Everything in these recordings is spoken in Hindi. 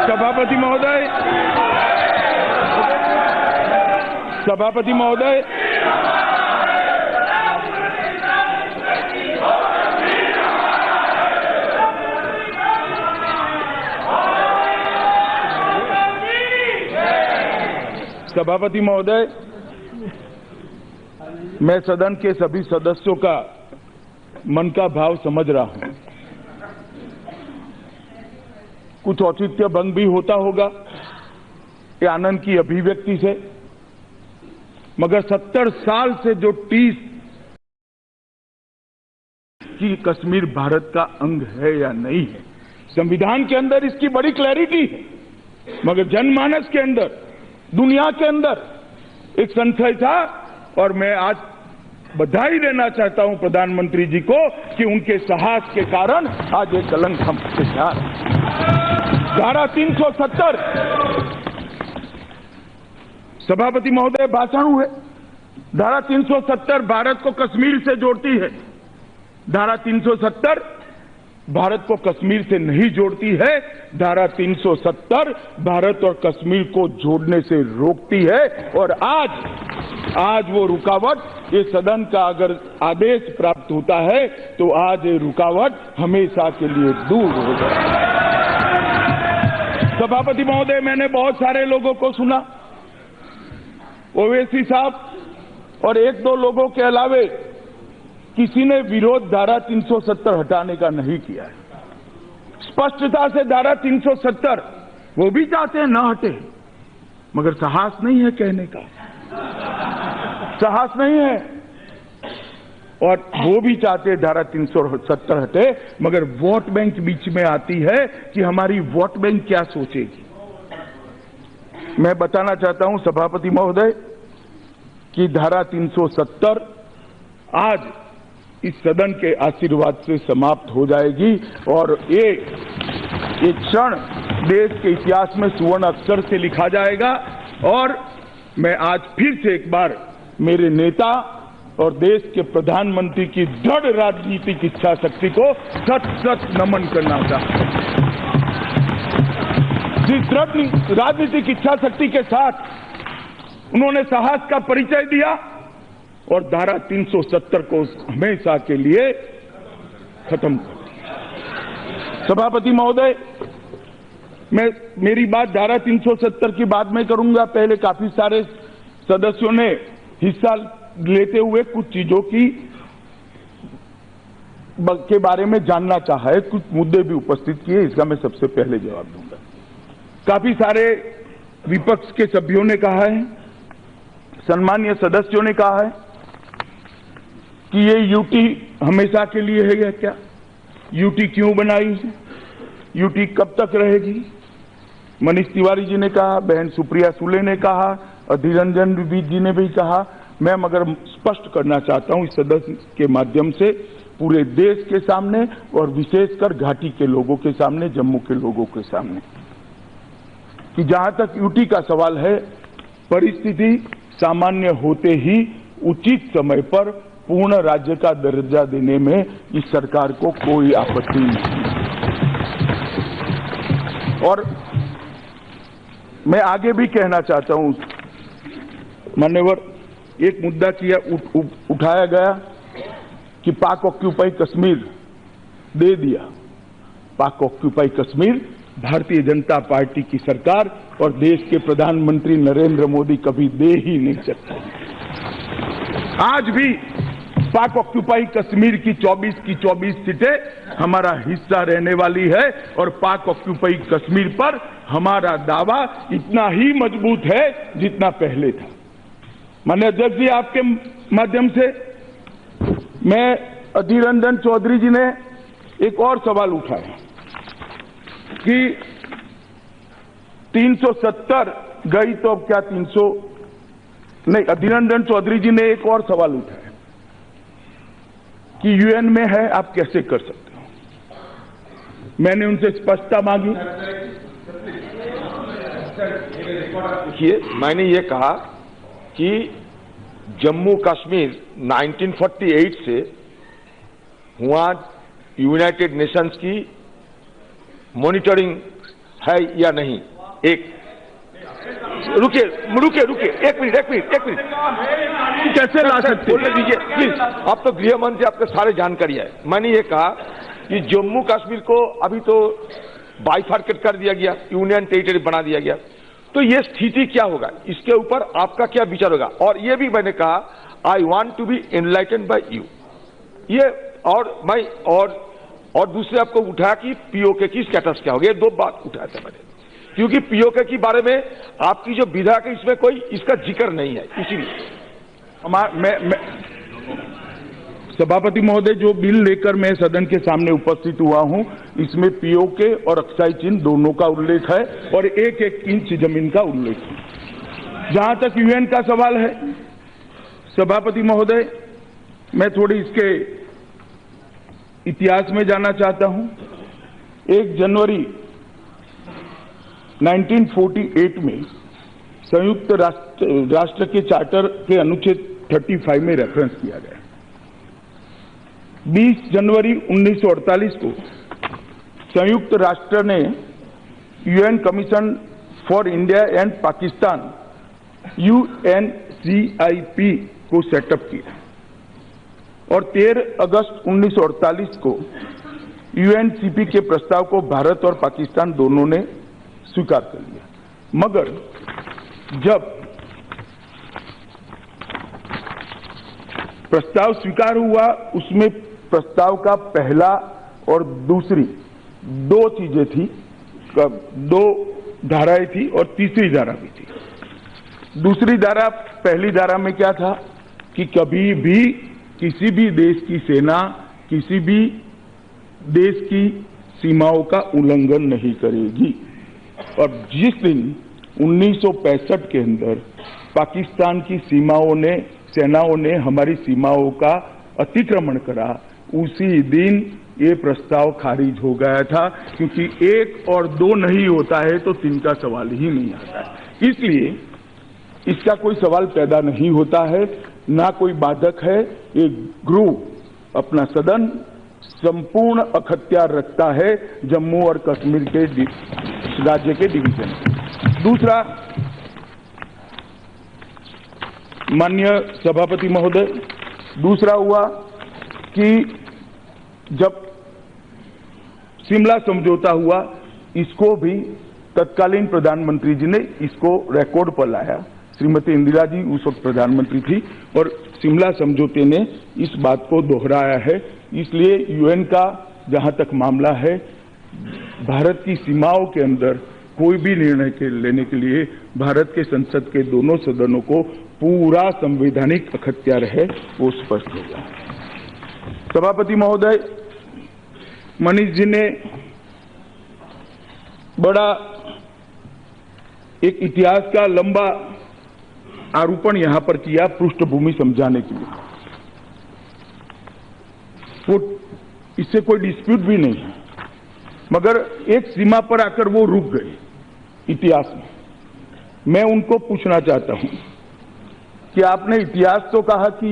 सभापति महोदय, सभापति महोदय, सभापति महोदय, मैं सदन के सभी सदस्यों का मन का भाव समझ रहा हूं। कुछ औचित्य भंग भी होता होगा ये आनंद की अभिव्यक्ति से, मगर 70 साल से जो टीस कि कश्मीर भारत का अंग है या नहीं है, संविधान के अंदर इसकी बड़ी क्लैरिटी है, मगर जनमानस के अंदर, दुनिया के अंदर एक संशय था। और मैं आज बधाई देना चाहता हूं प्रधानमंत्री जी को कि उनके साहस के कारण आज ये कलंक हम पे जा रहा है। धारा 370, सभापति महोदय भाषण हुए, धारा 370 भारत को कश्मीर से जोड़ती है। धारा 370 भारत को कश्मीर से नहीं जोड़ती है, धारा 370 भारत और कश्मीर को जोड़ने से रोकती है। और आज वो रुकावट, ये सदन का अगर आदेश प्राप्त होता है तो आज ये रुकावट हमेशा के लिए दूर हो जाएगी। सभापति महोदय, मैंने बहुत सारे लोगों को सुना, ओवैसी साहब और एक दो लोगों के अलावे किसी ने विरोध धारा 370 हटाने का नहीं किया है। स्पष्टता से धारा 370 वो भी चाहते हैं न हटे, मगर साहस नहीं है कहने का, साहस नहीं है। और वो भी चाहते हैं धारा 370 हटे, मगर वोट बैंक बीच में आती है कि हमारी वोट बैंक क्या सोचेगी। मैं बताना चाहता हूं सभापति महोदय कि धारा 370 आज इस सदन के आशीर्वाद से समाप्त हो जाएगी और ये क्षण देश के इतिहास में सुवर्ण अक्षर से लिखा जाएगा। और मैं आज फिर से एक बार मेरे नेता और देश के प्रधानमंत्री की दृढ़ राजनीतिक इच्छा शक्ति को सत सत नमन करना चाहता हूं। जिस दृढ़ राजनीतिक इच्छा शक्ति के साथ उन्होंने साहस का परिचय दिया और धारा 370 को हमेशा के लिए खत्म कर दिया। सभापति महोदय, मेरी बात धारा 370 की बाद में करूंगा। पहले काफी सारे सदस्यों ने हिस्सा लेते हुए कुछ चीजों के बारे में जानना चाहा है, कुछ मुद्दे भी उपस्थित किए, इसका मैं सबसे पहले जवाब दूंगा। काफी सारे विपक्ष के सभ्यों ने कहा है, सम्मानीय सदस्यों ने कहा है कि ये यूटी हमेशा के लिए है या क्या, यूटी क्यों बनाई है, यूटी कब तक रहेगी। मनीष तिवारी जी ने कहा, बहन सुप्रिया सुले ने कहा, अधीर रंजन जी ने भी कहा। मैं मगर स्पष्ट करना चाहता हूं इस सदस्य के माध्यम से पूरे देश के सामने और विशेषकर घाटी के लोगों के सामने, जम्मू के लोगों के सामने, कि जहां तक यूटी का सवाल है, परिस्थिति सामान्य होते ही उचित समय पर पूर्ण राज्य का दर्जा देने में इस सरकार को कोई आपत्ति नहीं। और मैं आगे भी कहना चाहता हूं, मान्यवर, एक मुद्दा उठाया गया कि पाक ऑक्यूपाई कश्मीर दे दिया। पाक ऑक्यूपाई कश्मीर भारतीय जनता पार्टी की सरकार और देश के प्रधानमंत्री नरेंद्र मोदी कभी दे ही नहीं सकते। आज भी पाक ऑक्यूपाई कश्मीर की 24 सीटें हमारा हिस्सा रहने वाली है और पाक ऑक्यूपाई कश्मीर पर हमारा दावा इतना ही मजबूत है जितना पहले था। माननीय अध्यक्ष जी, आपके माध्यम से मैं अधीर रंजन चौधरी जी ने एक और सवाल उठाया कि 370 गई तो अब क्या 300 नहीं। अधीर रंजन चौधरी जी ने एक और सवाल उठाया कि यूएन में है, आप कैसे कर सकते हो। मैंने उनसे स्पष्टता मांगी। देखिए, मैंने ये कहा कि जम्मू कश्मीर 1948 से हुआ यूनाइटेड नेशंस की मॉनिटरिंग है या नहीं। एक रुकिए रुकिए रुकिए, एक मिनट कैसे ला सकते बोलने दीजिए प्लीज। आप तो गृह मंत्री, आपको सारे जानकारी है। मैंने ये कहा कि जम्मू कश्मीर को अभी तो बाइफर्केट कर दिया गया, यूनियन टेरिटरी बना दिया गया, तो ये स्थिति क्या होगा, इसके ऊपर आपका क्या विचार होगा। और ये भी मैंने कहा I want to be enlightened by you. ये और मैं और दूसरे आपको उठाया कि पीओके की स्टेटस क्या होगा, ये दो बात उठाए थे मैंने, क्योंकि पीओके के बारे में आपकी जो विधायक है इसमें कोई इसका जिक्र नहीं है। इसीलिए मैं सभापति महोदय, जो बिल लेकर मैं सदन के सामने उपस्थित हुआ हूं, इसमें पीओके और अक्साई चिन्ह दोनों का उल्लेख है और 1-1 इंच जमीन का उल्लेख है। जहां तक यूएन का सवाल है, सभापति महोदय, मैं थोड़ी इसके इतिहास में जाना चाहता हूं। 1 जनवरी 1948 में संयुक्त राष्ट्र के चार्टर के अनुच्छेद 35 में रेफरेंस किया गया। 20 जनवरी 1948 को संयुक्त राष्ट्र ने UN commission for India and Pakistan UNCIP को सेटअप किया और 13 अगस्त 1948 को UNCP के प्रस्ताव को भारत और पाकिस्तान दोनों ने स्वीकार कर लिया। मगर जब प्रस्ताव स्वीकार हुआ, उसमें प्रस्ताव का पहला और दूसरी 2 चीजें थी, 2 धाराएं थी और तीसरी धारा भी थी। दूसरी धारा, पहली धारा में क्या था कि कभी भी किसी भी देश की सेना किसी भी देश की सीमाओं का उल्लंघन नहीं करेगी। और जिस दिन 1965 के अंदर पाकिस्तान की सेनाओं ने हमारी सीमाओं का अतिक्रमण करा, उसी दिन ये प्रस्ताव खारिज हो गया था, क्योंकि 1 और 2 नहीं होता है तो 3 का सवाल ही नहीं आता है। इसलिए इसका कोई सवाल पैदा नहीं होता है, ना कोई बाधक है। एक गृह अपना सदन संपूर्ण अखत्यार रखता है जम्मू और कश्मीर के राज्य के डिवीजन। दूसरा, माननीय सभापति महोदय, दूसरा हुआ कि जब शिमला समझौता हुआ, इसको भी तत्कालीन प्रधानमंत्री जी ने इसको रिकॉर्ड पर लाया। श्रीमती इंदिरा जी उस वक्त प्रधानमंत्री थी और शिमला समझौते ने इस बात को दोहराया है। इसलिए यूएन का जहां तक मामला है, भारत की सीमाओं के अंदर कोई भी निर्णय लेने के लिए भारत के संसद के दोनों सदनों को पूरा संवैधानिक अखत्यार है, वो स्पष्ट हो गया। सभापति महोदय, मनीष जी ने बड़ा एक इतिहास का लंबा आरोपण यहां पर किया पृष्ठभूमि समझाने के लिए। वो इससे कोई डिस्प्यूट भी नहीं है, मगर एक सीमा पर आकर वो रुक गए इतिहास में। मैं उनको पूछना चाहता हूं कि आपने इतिहास तो कहा कि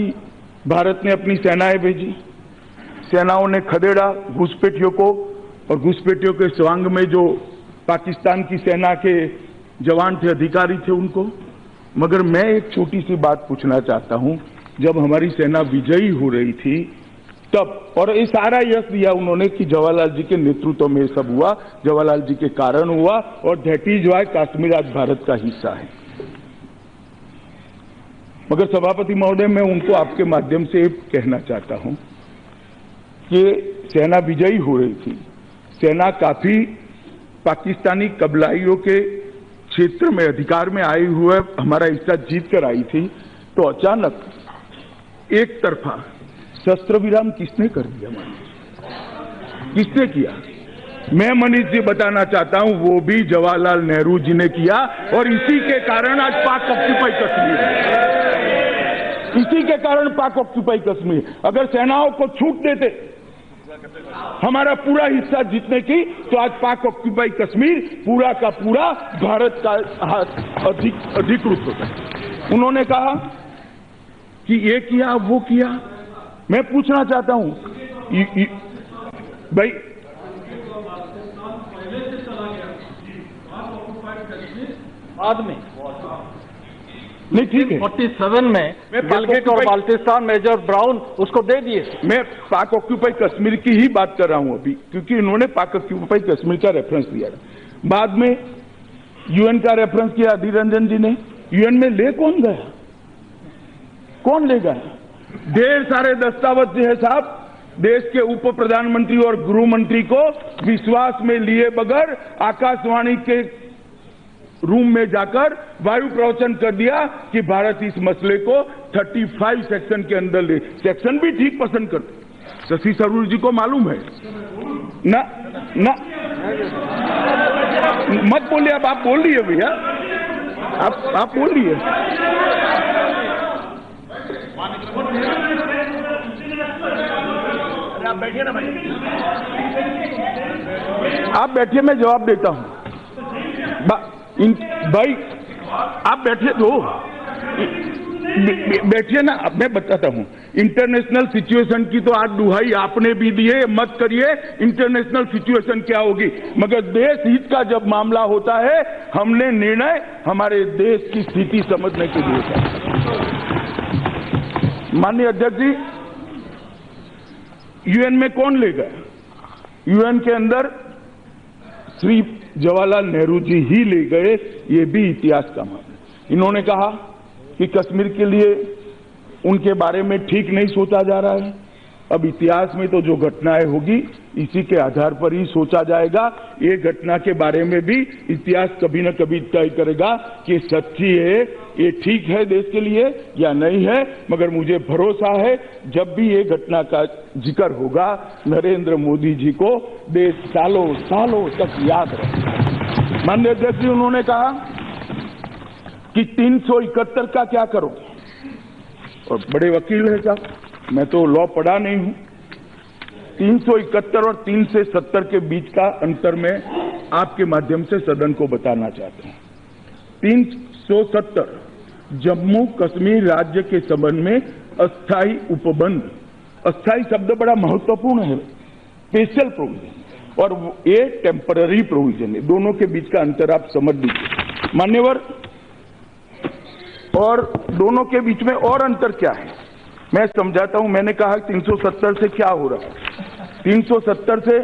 भारत ने अपनी सेनाएं भेजी, सेनाओं ने खदेड़ा घुसपैठियों को, और घुसपैठियों के स्वांग में जो पाकिस्तान की सेना के जवान थे, अधिकारी थे, उनको। मगर मैं एक छोटी सी बात पूछना चाहता हूं, जब हमारी सेना विजयी हो रही थी तब, और ये सारा यश दिया उन्होंने कि जवाहरलाल जी के नेतृत्व में सब हुआ, जवाहरलाल जी के कारण हुआ, और दैट इज व्हाई कश्मीर आज भारत का हिस्सा है। मगर सभापति महोदय, मैं उनको आपके माध्यम से कहना चाहता हूं कि सेना विजयी हो रही थी, सेना काफी पाकिस्तानी कबलाइयों के क्षेत्र में अधिकार में आए हुए हमारा हिस्सा जीत कर आई थी, तो अचानक एक तरफा शस्त्र विराम किसने कर दिया? किसने किया? मैं मनीष जी बताना चाहता हूं, वो भी जवाहरलाल नेहरू जी ने किया, और इसी के कारण आज पाक ऑक्यूपाई कश्मीर है। इसी के कारण पाक ऑक्यूपाई कश्मीर। अगर सेनाओं को छूट देते हमारा पूरा हिस्सा जीतने की, तो आज पाक ऑक्यूपाई कश्मीर पूरा का पूरा भारत का अधिकृत होता है। उन्होंने कहा कि ये किया वो किया। मैं पूछना चाहता हूं भाई, बाद में नहीं, ठीक है, 47 में गिलगिट और बाल्टिस्तान मेजर ब्राउन उसको दे दिए। मैं पाक ऑक्यूपाई कश्मीर की ही बात कर रहा हूं अभी, क्योंकि इन्होंने पाक ऑक्यूपाई कश्मीर का रेफरेंस दिया था। बाद में यूएन का रेफरेंस किया अधीर रंजन जी ने। यूएन में ले कौन गया? कौन ले गया? ढेर सारे दस्तावेज है साहब, देश के उप प्रधानमंत्री और गृह मंत्री को विश्वास में लिए बगैर आकाशवाणी के रूम में जाकर वायु प्रवचन कर दिया कि भारत इस मसले को 35 सेक्शन के अंदर ले। सेक्शन भी ठीक पसंद करते, शशि थरूर जी को मालूम है ना। ना मत बोलिए, अब आप बोल रही भैया, आप बोल रही है। आप बैठिए ना भाई, आप बैठिए, मैं जवाब देता हूं। भाई आप बैठिए तो बैठिए ना, अब मैं बताता हूं। इंटरनेशनल सिचुएशन की तो आज दुहाई आपने भी दी है, मत करिए इंटरनेशनल सिचुएशन क्या होगी, मगर देश हित का जब मामला होता है हमने निर्णय हमारे देश की स्थिति समझने के लिए किया। माननीय अध्यक्ष जी, यूएन में कौन ले गया? यूएन के अंदर श्री जवाहरलाल नेहरू जी ही ले गए, ये भी इतिहास का मामला। इन्होंने कहा कि कश्मीर के लिए उनके बारे में ठीक नहीं सोचा जा रहा है। अब इतिहास में तो जो घटनाएं होगी इसी के आधार पर ही सोचा जाएगा। ये घटना के बारे में भी इतिहास कभी न कभी तय करेगा कि सच्ची है, ये ठीक है देश के लिए या नहीं है। मगर मुझे भरोसा है जब भी ये घटना का जिक्र होगा नरेंद्र मोदी जी को देश सालों सालों तक याद रखेगा। माननीय अध्यक्ष जी, उन्होंने कहा कि 371 का क्या करो, और बड़े वकील है साहब, मैं तो लॉ पढ़ा नहीं हूं। 371 और 370 के बीच का अंतर मैं आपके माध्यम से सदन को बताना चाहता हूं। 370 जम्मू कश्मीर राज्य के संबंध में अस्थायी उपबंध। अस्थायी शब्द बड़ा महत्वपूर्ण है, स्पेशल प्रोविजन, और ये टेम्पररी प्रोविजन है। दोनों के बीच का अंतर आप समझ लीजिए मान्यवर। और दोनों के बीच में और अंतर क्या है मैं समझाता हूं। मैंने कहा 370 से क्या हो रहा है। 370 से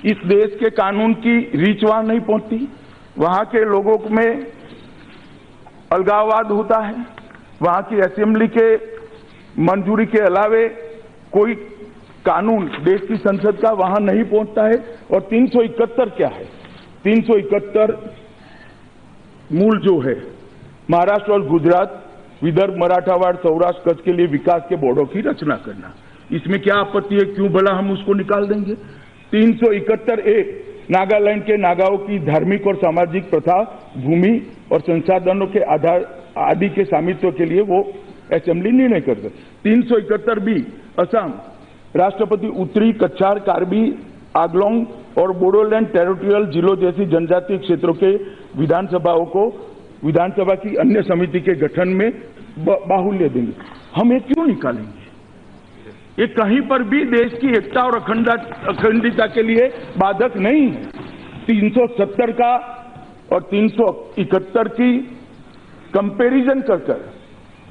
इस देश के कानून की रीच वहां नहीं पहुंचती, वहां के लोगों में अलगाववाद होता है, वहां की असेंबली के मंजूरी के अलावे कोई कानून देश की संसद का वहां नहीं पहुंचता है। और 371 क्या है? 371 मूल जो है महाराष्ट्र और गुजरात, विदर्भ, मराठावाड़, सौराष्ट्र, कच्छ के लिए विकास के बोर्डों की रचना करना। इसमें क्या आपत्ति है? क्यों भला हम उसको निकाल देंगे? 371A नागालैंड के नागाओं की धार्मिक और सामाजिक प्रथा, भूमि और संसाधनों के आधार आदि के स्वामित्व के लिए वो असेंबली निर्णय कर दे। 371B असम, राष्ट्रपति उत्तरी कच्छार, कार्बी, आंगलोंग और बोडोलैंड टेरिटोरियल जिलों जैसी जनजातीय क्षेत्रों के विधानसभाओं को विधानसभा की अन्य समिति के गठन में बाहुल्य देंगे। हम ये क्यों निकालेंगे? ये कहीं पर भी देश की एकता और अखंडता के लिए बाधक नहीं है। 370 का और 371 की कंपैरिजन कर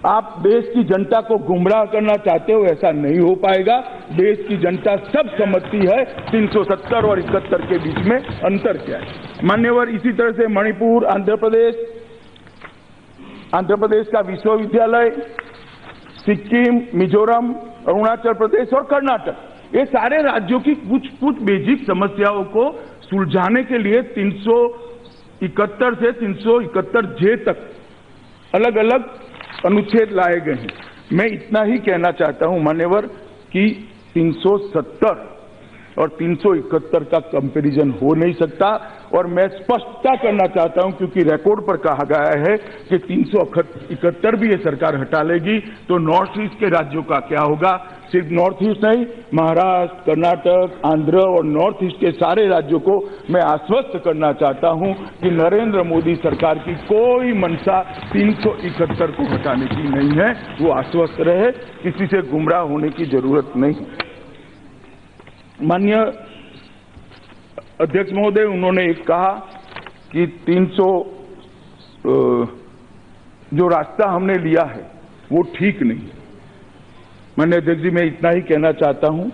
आप देश की जनता को गुमराह करना चाहते हो, ऐसा नहीं हो पाएगा। देश की जनता सब समझती है 370 और 71 के बीच में अंतर क्या है। मान्यवर, इसी तरह से मणिपुर, आंध्र प्रदेश का विश्वविद्यालय, सिक्किम, मिजोरम, अरुणाचल प्रदेश और कर्नाटक, ये सारे राज्यों की कुछ बेसिक समस्याओं को सुलझाने के लिए 371 से 371J तक अलग अलग अनुच्छेद लाए गए हैं। मैं इतना ही कहना चाहता हूं मान्यवर कि 370 और 371 का कंपैरिजन हो नहीं सकता। और मैं स्पष्टता करना चाहता हूं, क्योंकि रिकॉर्ड पर कहा गया है कि 371 भी ये सरकार हटा लेगी तो नॉर्थ ईस्ट के राज्यों का क्या होगा। सिर्फ नॉर्थ ईस्ट नहीं, महाराष्ट्र, कर्नाटक, आंध्र और नॉर्थ ईस्ट के सारे राज्यों को मैं आश्वस्त करना चाहता हूं कि नरेंद्र मोदी सरकार की कोई मंशा 371 को हटाने की नहीं है। वो आश्वस्त रहे, किसी से गुमराह होने की जरूरत नहीं। माननीय अध्यक्ष महोदय, उन्होंने एक कहा कि 300 जो रास्ता हमने लिया है वो ठीक नहीं है। माननीय अध्यक्ष जी, मैं इतना ही कहना चाहता हूं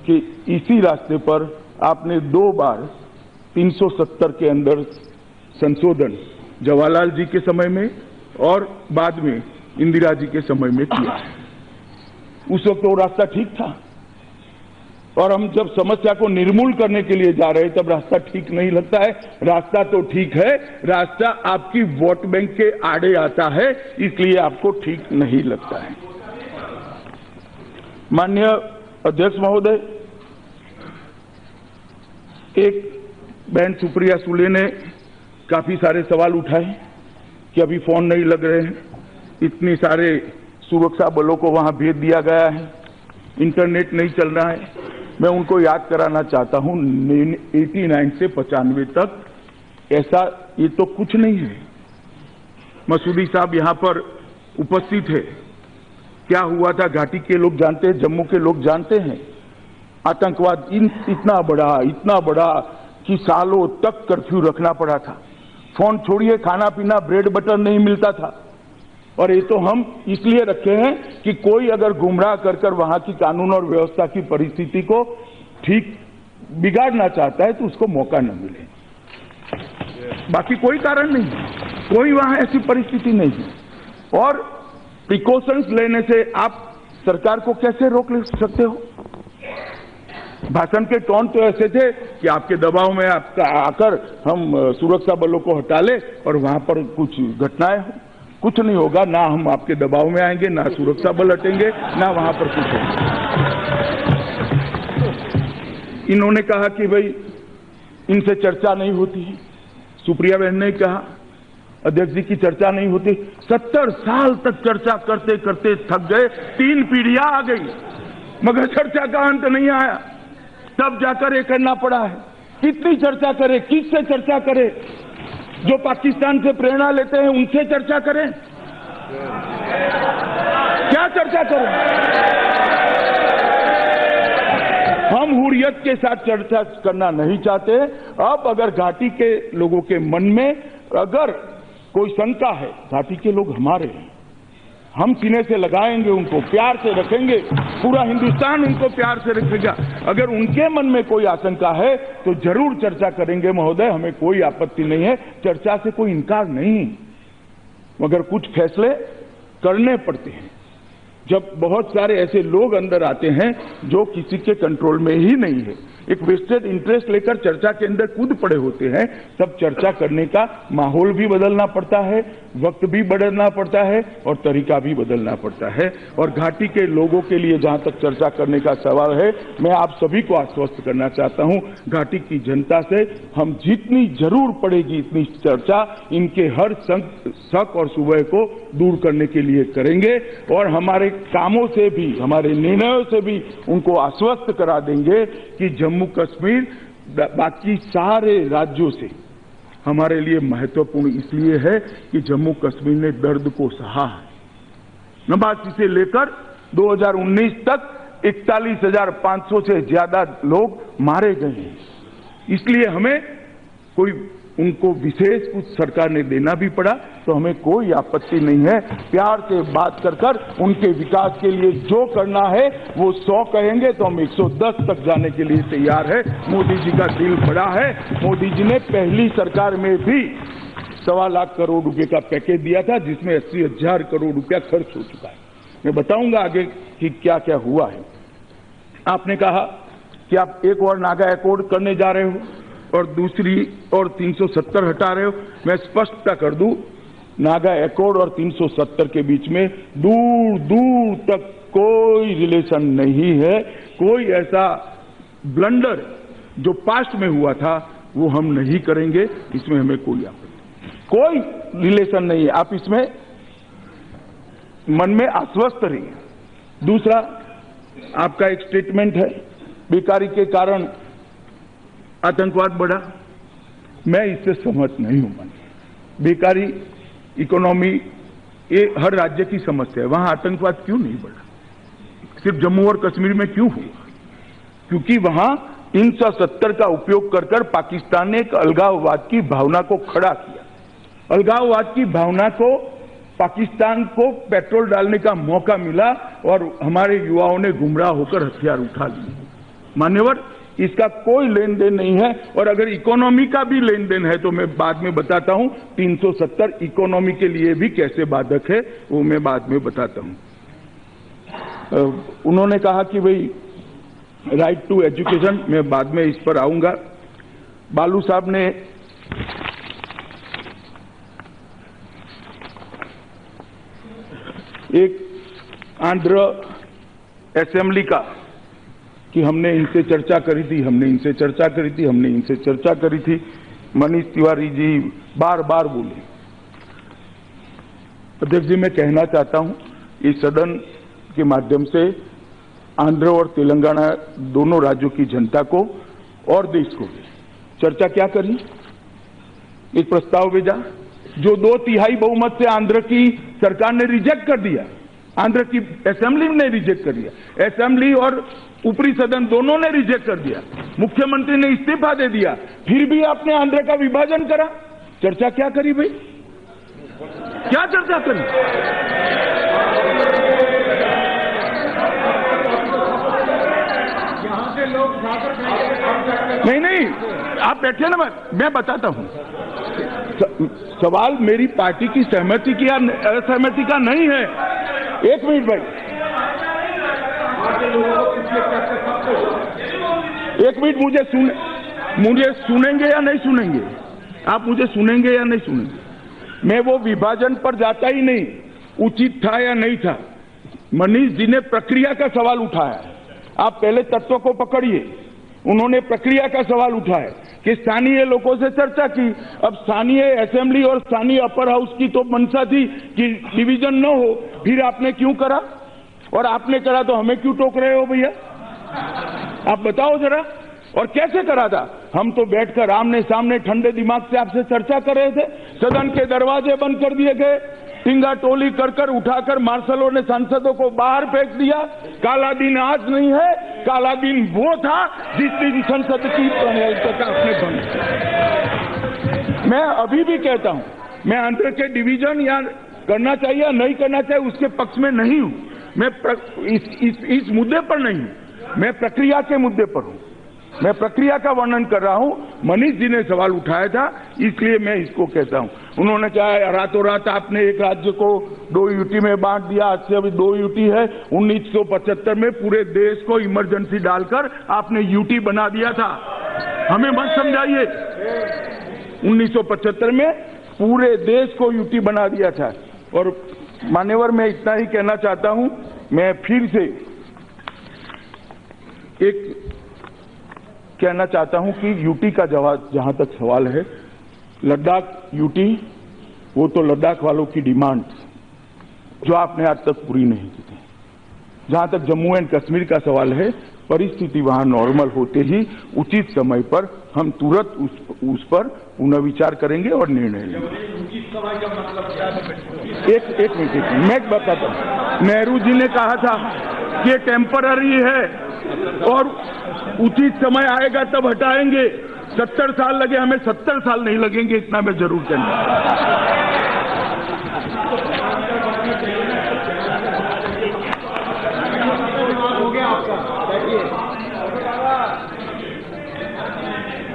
कि इसी रास्ते पर आपने 2 बार 370 के अंदर संशोधन जवाहरलाल जी के समय में और बाद में इंदिरा जी के समय में किया। उस वक्त वो रास्ता ठीक था, और हम जब समस्या को निर्मूल करने के लिए जा रहे हैं तब रास्ता ठीक नहीं लगता है। रास्ता तो ठीक है, रास्ता आपकी वोट बैंक के आड़े आता है, इसलिए आपको ठीक नहीं लगता है। माननीय अध्यक्ष महोदय, एक बहन सुप्रिया सुले ने काफी सारे सवाल उठाए कि अभी फोन नहीं लग रहे हैं, इतने सारे सुरक्षा बलों को वहां भेज दिया गया है, इंटरनेट नहीं चल रहा है। मैं उनको याद कराना चाहता हूं 89 से 95 तक ऐसा ये तो कुछ नहीं है। मसूदी साहब यहां पर उपस्थित है, क्या हुआ था घाटी के लोग जानते हैं, जम्मू के लोग जानते हैं। आतंकवाद इतना बड़ा कि सालों तक कर्फ्यू रखना पड़ा था। फोन छोड़िए, खाना पीना, ब्रेड बटर नहीं मिलता था। और ये तो हम इसलिए रखे हैं कि कोई अगर गुमराह कर वहां की कानून और व्यवस्था की परिस्थिति को ठीक बिगाड़ना चाहता है तो उसको मौका न मिले। बाकी कोई कारण नहीं है, कोई वहां ऐसी परिस्थिति नहीं है। और प्रिकॉशंस लेने से आप सरकार को कैसे रोक ले सकते हो? भाषण के टोन तो ऐसे थे कि आपके दबाव में आपका आकर हम सुरक्षा बलों को हटा ले और वहां पर कुछ घटनाएं हो। कुछ नहीं होगा, ना हम आपके दबाव में आएंगे, ना सुरक्षा बल हटेंगे, ना वहां पर कुछ होगा। इन्होंने कहा कि भाई इनसे चर्चा नहीं होती है। सुप्रिया बहन ने कहा अध्यक्ष जी की चर्चा नहीं होती। 70 साल तक चर्चा करते करते थक गए, 3 पीढ़ियां आ गई, मगर चर्चा का अंत नहीं आया। तब जाकर ये करना पड़ा है। कितनी चर्चा करे, किससे चर्चा करे? जो पाकिस्तान से प्रेरणा लेते हैं उनसे चर्चा करें, क्या चर्चा करें? हम हुर्रियत के साथ चर्चा करना नहीं चाहते। अब अगर घाटी के लोगों के मन में अगर कोई शंका है, घाटी के लोग हमारे हैं, हम सीने से लगाएंगे, उनको प्यार से रखेंगे, पूरा हिंदुस्तान उनको प्यार से रखेगा। अगर उनके मन में कोई आशंका है तो जरूर चर्चा करेंगे महोदय, हमें कोई आपत्ति नहीं है, चर्चा से कोई इनकार नहीं। मगर कुछ फैसले करने पड़ते हैं जब बहुत सारे ऐसे लोग अंदर आते हैं जो किसी के कंट्रोल में ही नहीं है। एक वेस्टेड इंटरेस्ट लेकर चर्चा के अंदर कूद पड़े होते हैं, तब चर्चा करने का माहौल भी बदलना पड़ता है, वक्त भी बदलना पड़ता है और तरीका भी बदलना पड़ता है। और घाटी के लोगों के लिए जहां तक चर्चा करने का सवाल है, मैं आप सभी को आश्वस्त करना चाहता हूं, घाटी की जनता से हम जितनी जरूर पड़ेगी इतनी चर्चा इनके हर शक और शुबह को दूर करने के लिए करेंगे और हमारे कामों से भी, हमारे निर्णयों से भी उनको आश्वस्त करा देंगे कि जम्मू कश्मीर बाकी सारे राज्यों से हमारे लिए महत्वपूर्ण इसलिए है कि जम्मू कश्मीर ने दर्द को सहा है। नवासी से लेकर 2019 तक 41,500 से ज्यादा लोग मारे गए हैं। इसलिए हमें कोई उनको विशेष कुछ सरकार ने देना भी पड़ा तो हमें कोई आपत्ति नहीं है। प्यार से बात कर उनके विकास के लिए जो करना है वो 100 कहेंगे तो हम 110 तक जाने के लिए तैयार है। मोदी जी का दिल बड़ा है। मोदी जी ने पहली सरकार में भी 1.25 लाख करोड़ रुपए का पैकेज दिया था, जिसमें 80,000 करोड़ रुपया खर्च हो चुका है। मैं बताऊंगा आगे कि क्या क्या हुआ है। आपने कहा कि आप एक और नागा अकॉर्ड करने जा रहे हो और दूसरी और 370 हटा रहे हो। मैं स्पष्टता कर दूं, नागा अकॉर्ड और 370 के बीच में दूर दूर तक कोई रिलेशन नहीं है। कोई ऐसा ब्लंडर जो पास्ट में हुआ था वो हम नहीं करेंगे, इसमें हमें कोई आपत्ति, कोई रिलेशन नहीं है। आप इसमें मन में आश्वस्त रहिए। दूसरा, आपका एक स्टेटमेंट है बेकारी के कारण आतंकवाद बढ़ा। मैं इससे सहमत नहीं हूं। बेकारी, इकोनॉमी, ये हर राज्य की समस्या है। वहां आतंकवाद क्यों नहीं बढ़ा? सिर्फ जम्मू और कश्मीर में क्यों हुआ? क्योंकि वहां 370 का उपयोग कर पाकिस्तान ने एक अलगाववाद की भावना को खड़ा किया। अलगाववाद की भावना को पाकिस्तान को पेट्रोल डालने का मौका मिला और हमारे युवाओं ने गुमराह होकर हथियार उठा लिए। मान्यवर, इसका कोई लेन देन नहीं है, और अगर इकोनॉमी का भी लेन देन है तो मैं बाद में बताता हूं 370 इकोनॉमी के लिए भी कैसे बाधक है, वो मैं बाद में बताता हूं। उन्होंने कहा कि भाई राइट टू एजुकेशन, मैं बाद में इस पर आऊंगा। बालू साहब ने एक आंध्र असेंबली का कि हमने इनसे चर्चा करी थी, हमने इनसे चर्चा करी थी, हमने इनसे चर्चा करी थी, मनीष तिवारी जी बार बार बोले। अध्यक्ष जी, मैं कहना चाहता हूं इस सदन के माध्यम से आंध्र और तेलंगाना दोनों राज्यों की जनता को और देश को भी चर्चा क्या करी, एक प्रस्ताव भेजा जो 2/3 बहुमत से आंध्र की सरकार ने रिजेक्ट कर दिया, आंध्र की असेंबली ने रिजेक्ट कर दिया, असेंबली और ऊपरी सदन दोनों ने रिजेक्ट कर दिया, मुख्यमंत्री ने इस्तीफा दे दिया, फिर भी आपने आंध्र का विभाजन करा। चर्चा क्या करी भाई, क्या चर्चा करी? यहाँ से लोग नहीं, आप बैठे ना, मैं बताता हूं। सवाल मेरी पार्टी की सहमति की या असहमति का नहीं है। एक मिनट भाई, एक मिनट, मुझे सुनेंगे या नहीं सुनेंगे? आप मुझे सुनेंगे या नहीं सुनेंगे? मैं वो विभाजन पर जाता ही नहीं, उचित था या नहीं था। मनीष जी ने प्रक्रिया का सवाल उठाया, आप पहले तत्व को पकड़िए। उन्होंने प्रक्रिया का सवाल उठाया कि स्थानीय लोगों से चर्चा की। अब स्थानीय असेंबली और स्थानीय अपर हाउस की तो मंशा थी कि डिवीजन न हो, फिर आपने क्यों करा? और आपने करा तो हमें क्यों टोक रहे हो भैया? आप बताओ जरा। और कैसे करा था? हम तो बैठकर आमने सामने ठंडे दिमाग से आपसे चर्चा कर रहे थे। सदन के दरवाजे बंद कर दिए गए, टिंगा टोली कर उठाकर मार्शलों ने सांसदों को बाहर फेंक दिया। काला दिन आज नहीं है, काला दिन वो था जिस दिन संसद की प्रणयता आपने बंद किया। मैं अभी भी कहता हूं, मैं आंध्र के डिवीजन या करना चाहिए या नहीं करना चाहिए उसके पक्ष में नहीं हूं। मैं इस मुद्दे पर नहीं हूं, मैं प्रक्रिया के मुद्दे पर हूं। मैं प्रक्रिया का वर्णन कर रहा हूं। मनीष जी ने सवाल उठाया था, इसलिए मैं इसको कहता हूं। उन्होंने कहा रातों रात आपने एक राज्य को 2 यूटी में बांट दिया, आज से अभी 2 यूटी है। 1975 में पूरे देश को इमरजेंसी डालकर आपने यूटी बना दिया था। हमें मत समझाइए, 1975 में पूरे देश को यूटी बना दिया था। और मान्यवर, मैं इतना ही कहना चाहता हूं, मैं फिर से एक कहना चाहता हूं कि यूटी का जवाब, जहां तक सवाल है, लद्दाख यूटी, वो तो लद्दाख वालों की डिमांड जो आपने आज तक पूरी नहीं की थी। जहां तक जम्मू एंड कश्मीर का सवाल है, परिस्थिति वहां नॉर्मल होते ही उचित समय पर हम तुरंत उस पर पुनर्विचार करेंगे और निर्णय लेंगे। एक मिनट मैं बताता हूं। नेहरू जी ने कहा था कि ये टेम्पररी है और उचित समय आएगा तब हटाएंगे। 70 साल लगे, हमें 70 साल नहीं लगेंगे, इतना मैं जरूर कहूंगा।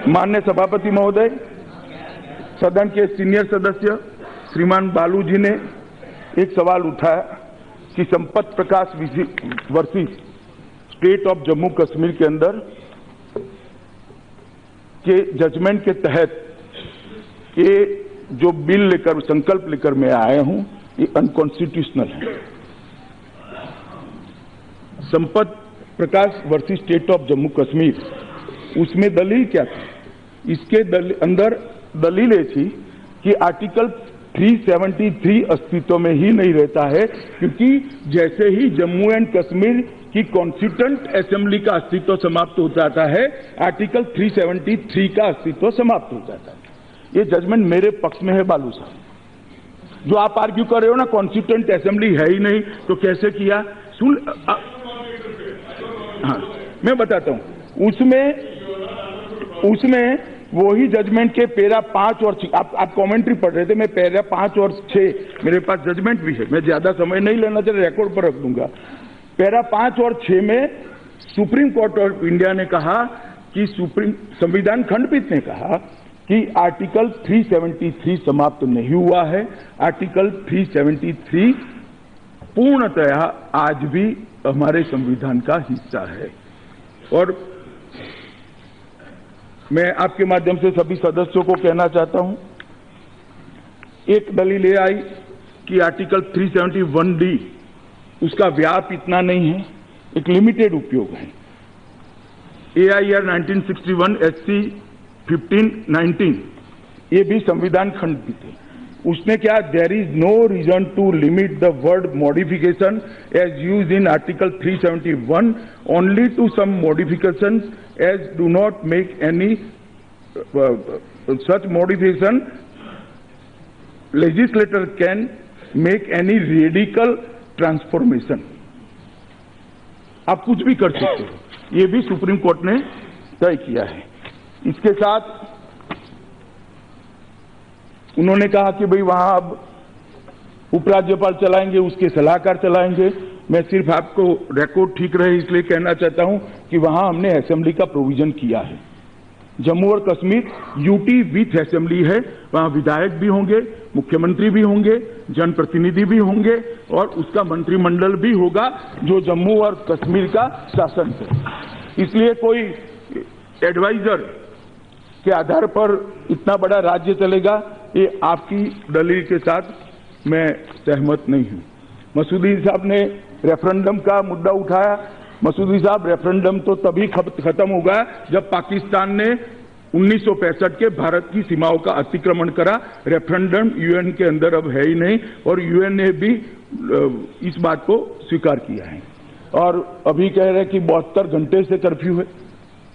माननीय सभापति महोदय, सदन के सीनियर सदस्य श्रीमान बालू जी ने एक सवाल उठाया कि Sampat Prakash versus state of Jammu Kashmir के अंदर के जजमेंट के तहत ये जो बिल लेकर, संकल्प लेकर मैं आया हूं, ये अनकॉन्स्टिट्यूशनल है। Sampat Prakash versus state of Jammu Kashmir, उसमें दलील क्या थी? इसके अंदर दलील ये थी कि आर्टिकल 373 अस्तित्व में ही नहीं रहता है, क्योंकि जैसे ही जम्मू एंड कश्मीर की कॉन्स्टिट्यूएंट असेंबली का अस्तित्व समाप्त हो जाता है, आर्टिकल 373 का अस्तित्व समाप्त हो जाता है। ये जजमेंट मेरे पक्ष में है बालू साहब। जो आप आर्ग्यू कर रहे हो ना, कॉन्स्टिट्यूएंट असेंबली है ही नहीं तो कैसे किया? हाँ, मैं बताता हूं। उसमें उसमें वही जजमेंट के पैरा 5 और 6, आप कमेंट्री पढ़ रहे थे, मैं पैरा 5 और 6 मेरे पास जजमेंट भी है, मैं ज्यादा समय नहीं लेना चाहिए, रिकॉर्ड पर रख दूंगा। पैरा 5 और 6 में सुप्रीम कोर्ट ऑफ इंडिया ने कहा कि संविधान खंडपीठ ने कहा कि आर्टिकल 373 समाप्त नहीं हुआ है। आर्टिकल 373 पूर्णतया आज भी हमारे संविधान का हिस्सा है। और मैं आपके माध्यम से सभी सदस्यों को कहना चाहता हूं, एक दलील ये आई कि आर्टिकल 371D उसका व्याप इतना नहीं है, एक लिमिटेड उपयोग है। AIR 1961 SC 1519 ये भी संविधान खंडपीठ है, उसने क्या, there is no reason to limit the word modification as use in article 371 only to some modification as do not make any such modification legislator can make any radical transformation। आप कुछ भी कर सकते हो, ये भी सुप्रीम कोर्ट ने तय किया है। इसके साथ उन्होंने कहा कि भाई वहां अब उपराज्यपाल चलाएंगे, उसके सलाहकार चलाएंगे। मैं सिर्फ आपको रिकॉर्ड ठीक रहे इसलिए कहना चाहता हूं कि वहां हमने असेंबली का प्रोविजन किया है। जम्मू और कश्मीर यूटी विथ असेंबली है, वहां विधायक भी होंगे, मुख्यमंत्री भी होंगे, जनप्रतिनिधि भी होंगे और उसका मंत्रिमंडल भी होगा जो जम्मू और कश्मीर का शासन है। इसलिए कोई एडवाइजर के आधार पर इतना बड़ा राज्य चलेगा, ये आपकी दलील के साथ मैं सहमत नहीं हूं। मसूदी साहब ने रेफरेंडम का मुद्दा उठाया। मसूदी साहब, रेफरेंडम तो तभी खत्म होगा जब पाकिस्तान ने 1965 के भारत की सीमाओं का अतिक्रमण करा। रेफरेंडम यूएन के अंदर अब है ही नहीं और यूएन ने भी इस बात को स्वीकार किया है। और अभी कह रहे हैं कि 72 घंटे से कर्फ्यू है।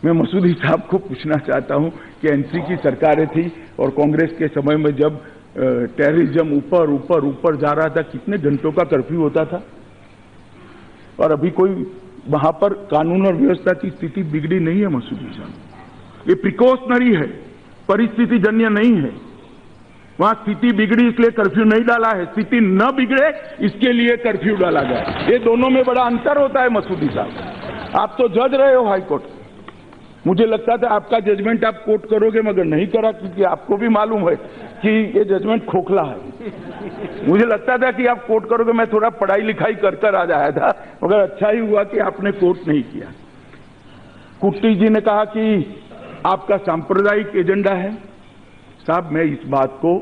मैं मसूदी साहब को पूछना चाहता हूं कि एनसी की सरकारें थी और कांग्रेस के समय में जब टेररिज्म ऊपर ऊपर ऊपर जा रहा था, कितने घंटों का कर्फ्यू होता था? और अभी कोई वहां पर कानून और व्यवस्था की स्थिति बिगड़ी नहीं है मसूदी साहब, ये प्रिकॉशनरी है, परिस्थिति जन्य नहीं है। वहां स्थिति बिगड़ी इसलिए कर्फ्यू नहीं डाला है, स्थिति न बिगड़े इसके लिए कर्फ्यू डाला गया। ये दोनों में बड़ा अंतर होता है मसूदी साहब। आप तो जज रहे हो हाई कोर्ट, मुझे लगता था आपका जजमेंट आप कोर्ट करोगे मगर नहीं करा, क्योंकि आपको भी मालूम है कि ये जजमेंट खोखला है। मुझे लगता था कि आप कोर्ट करोगे, मैं थोड़ा पढ़ाई लिखाई कर आ जाया था, मगर अच्छा ही हुआ कि आपने कोर्ट नहीं किया। कुट्टी जी ने कहा कि आपका सांप्रदायिक एजेंडा है। साहब, मैं इस बात को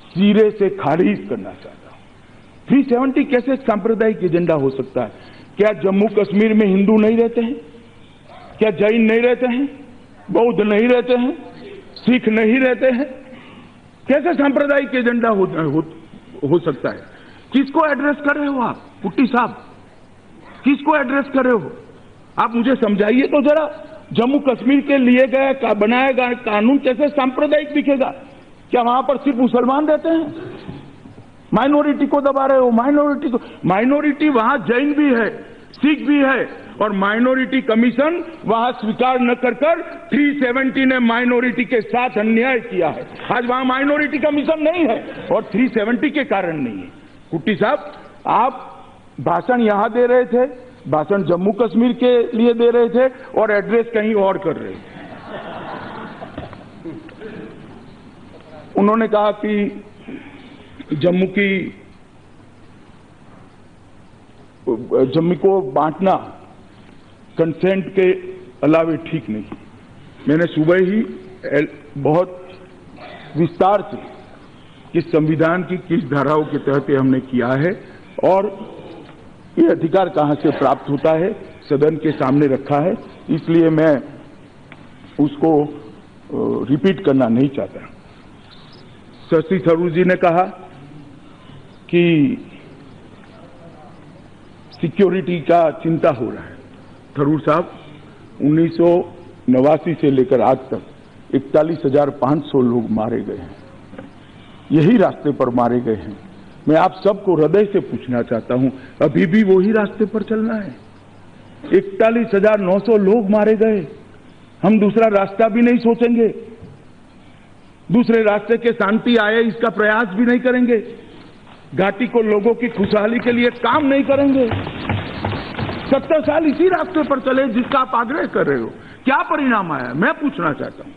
सिरे से खारिज करना चाहता हूं। 370 कैसे सांप्रदायिक एजेंडा हो सकता है? क्या जम्मू कश्मीर में हिंदू नहीं रहते हैं? क्या जैन नहीं रहते हैं? बौद्ध नहीं रहते हैं? सिख नहीं रहते हैं? कैसे सांप्रदायिक एजेंडा हो सकता है? किसको एड्रेस कर रहे हो आप कुट्टी साहब? किसको एड्रेस कर रहे हो आप? मुझे समझाइए तो जरा। जम्मू कश्मीर के लिए गया बनाया गया कानून कैसे सांप्रदायिक दिखेगा? क्या वहां पर सिर्फ मुसलमान रहते हैं? माइनॉरिटी को दबा रहे हो, माइनॉरिटी वहां जैन भी है, सिख भी है और माइनॉरिटी कमीशन वहां स्वीकार न कर 370 ने माइनॉरिटी के साथ अन्याय किया है। आज वहां माइनॉरिटी कमीशन नहीं है और 370 के कारण नहीं है। कुट्टी साहब, आप भाषण यहां दे रहे थे, भाषण जम्मू कश्मीर के लिए दे रहे थे और एड्रेस कहीं और कर रहे थे। उन्होंने कहा कि जम्मू को बांटना कंसेंट के अलावे ठीक नहीं। मैंने सुबह ही बहुत विस्तार से इस संविधान की किस धाराओं के तहत हमने किया है और ये अधिकार कहां से प्राप्त होता है सदन के सामने रखा है, इसलिए मैं उसको रिपीट करना नहीं चाहता। शशि थरूर जी ने कहा कि सिक्योरिटी का चिंता हो रहा है। थरूर साहब, 1989 से लेकर आज तक 41,500 लोग मारे गए हैं, यही रास्ते पर मारे गए हैं। मैं आप सबको हृदय से पूछना चाहता हूं, अभी भी वही रास्ते पर चलना है? 41,900 लोग मारे गए हम दूसरा रास्ता भी नहीं सोचेंगे, दूसरे रास्ते के शांति आए इसका प्रयास भी नहीं करेंगे, घाटी को लोगों की खुशहाली के लिए काम नहीं करेंगे। 70 साल इसी रास्ते पर चले जिसका आप आग्रह कर रहे हो। क्या परिणाम आया, मैं पूछना चाहता हूं,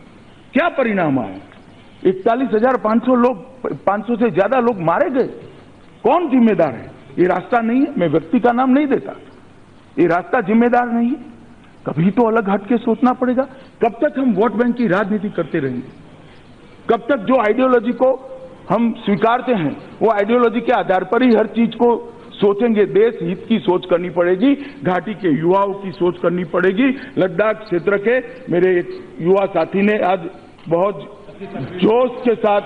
क्या परिणाम आया? 41,500 लोग, 500 से ज्यादा लोग मारे गए। कौन जिम्मेदार है? ये रास्ता नहीं है, मैं व्यक्ति का नाम नहीं देता, ये रास्ता जिम्मेदार नहीं है। कभी तो अलग हट के सोचना पड़ेगा। कब तक हम वोट बैंक की राजनीति करते रहेंगे? कब तक जो आइडियोलॉजी को हम स्वीकारते हैं वो आइडियोलॉजी के आधार पर ही हर चीज को सोचेंगे? देश हित की सोच करनी पड़ेगी, घाटी के युवाओं की सोच करनी पड़ेगी। लद्दाख क्षेत्र के मेरे एक युवा साथी ने आज बहुत जोश के साथ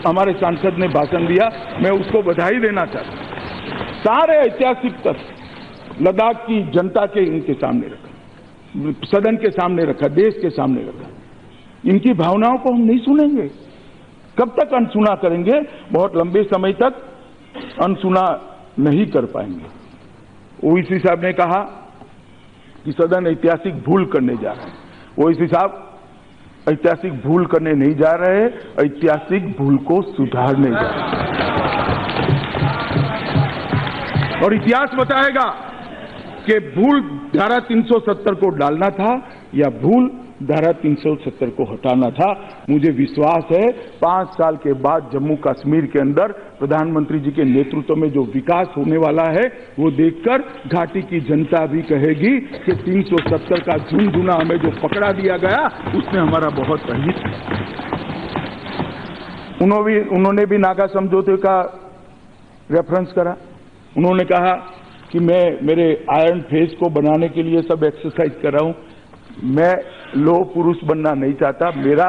हमारे सांसद ने भाषण दिया, मैं उसको बधाई देना चाहता हूं। सारे ऐतिहासिक तथ्य लद्दाख की जनता के इनके सामने रखा, सदन के सामने रखा, देश के सामने रखा। इनकी भावनाओं को हम नहीं सुनेंगे। कब तक अनसुना करेंगे? बहुत लंबे समय तक अनसुना नहीं कर पाएंगे। ओवैसी साहब ने कहा कि सदन ऐतिहासिक भूल करने जा रहे हैं। ओवैसी साहब ऐतिहासिक भूल करने नहीं जा रहे, ऐतिहासिक भूल को सुधारने जा रहे हैं। और इतिहास बताएगा कि भूल धारा 370 को डालना था या भूल धारा 370 को हटाना था। मुझे विश्वास है 5 साल के बाद जम्मू कश्मीर के अंदर प्रधानमंत्री जी के नेतृत्व में जो विकास होने वाला है वो देखकर घाटी की जनता भी कहेगी कि 370 का झुनझुना हमें जो पकड़ा दिया गया उसने हमारा बहुत अहित किया। उन्होंने भी नागा समझौते का रेफरेंस करा। उन्होंने कहा कि मैं मेरे आयरन फेस को बनाने के लिए सब एक्सरसाइज कर रहा हूं। मैं लोह पुरुष बनना नहीं चाहता। मेरा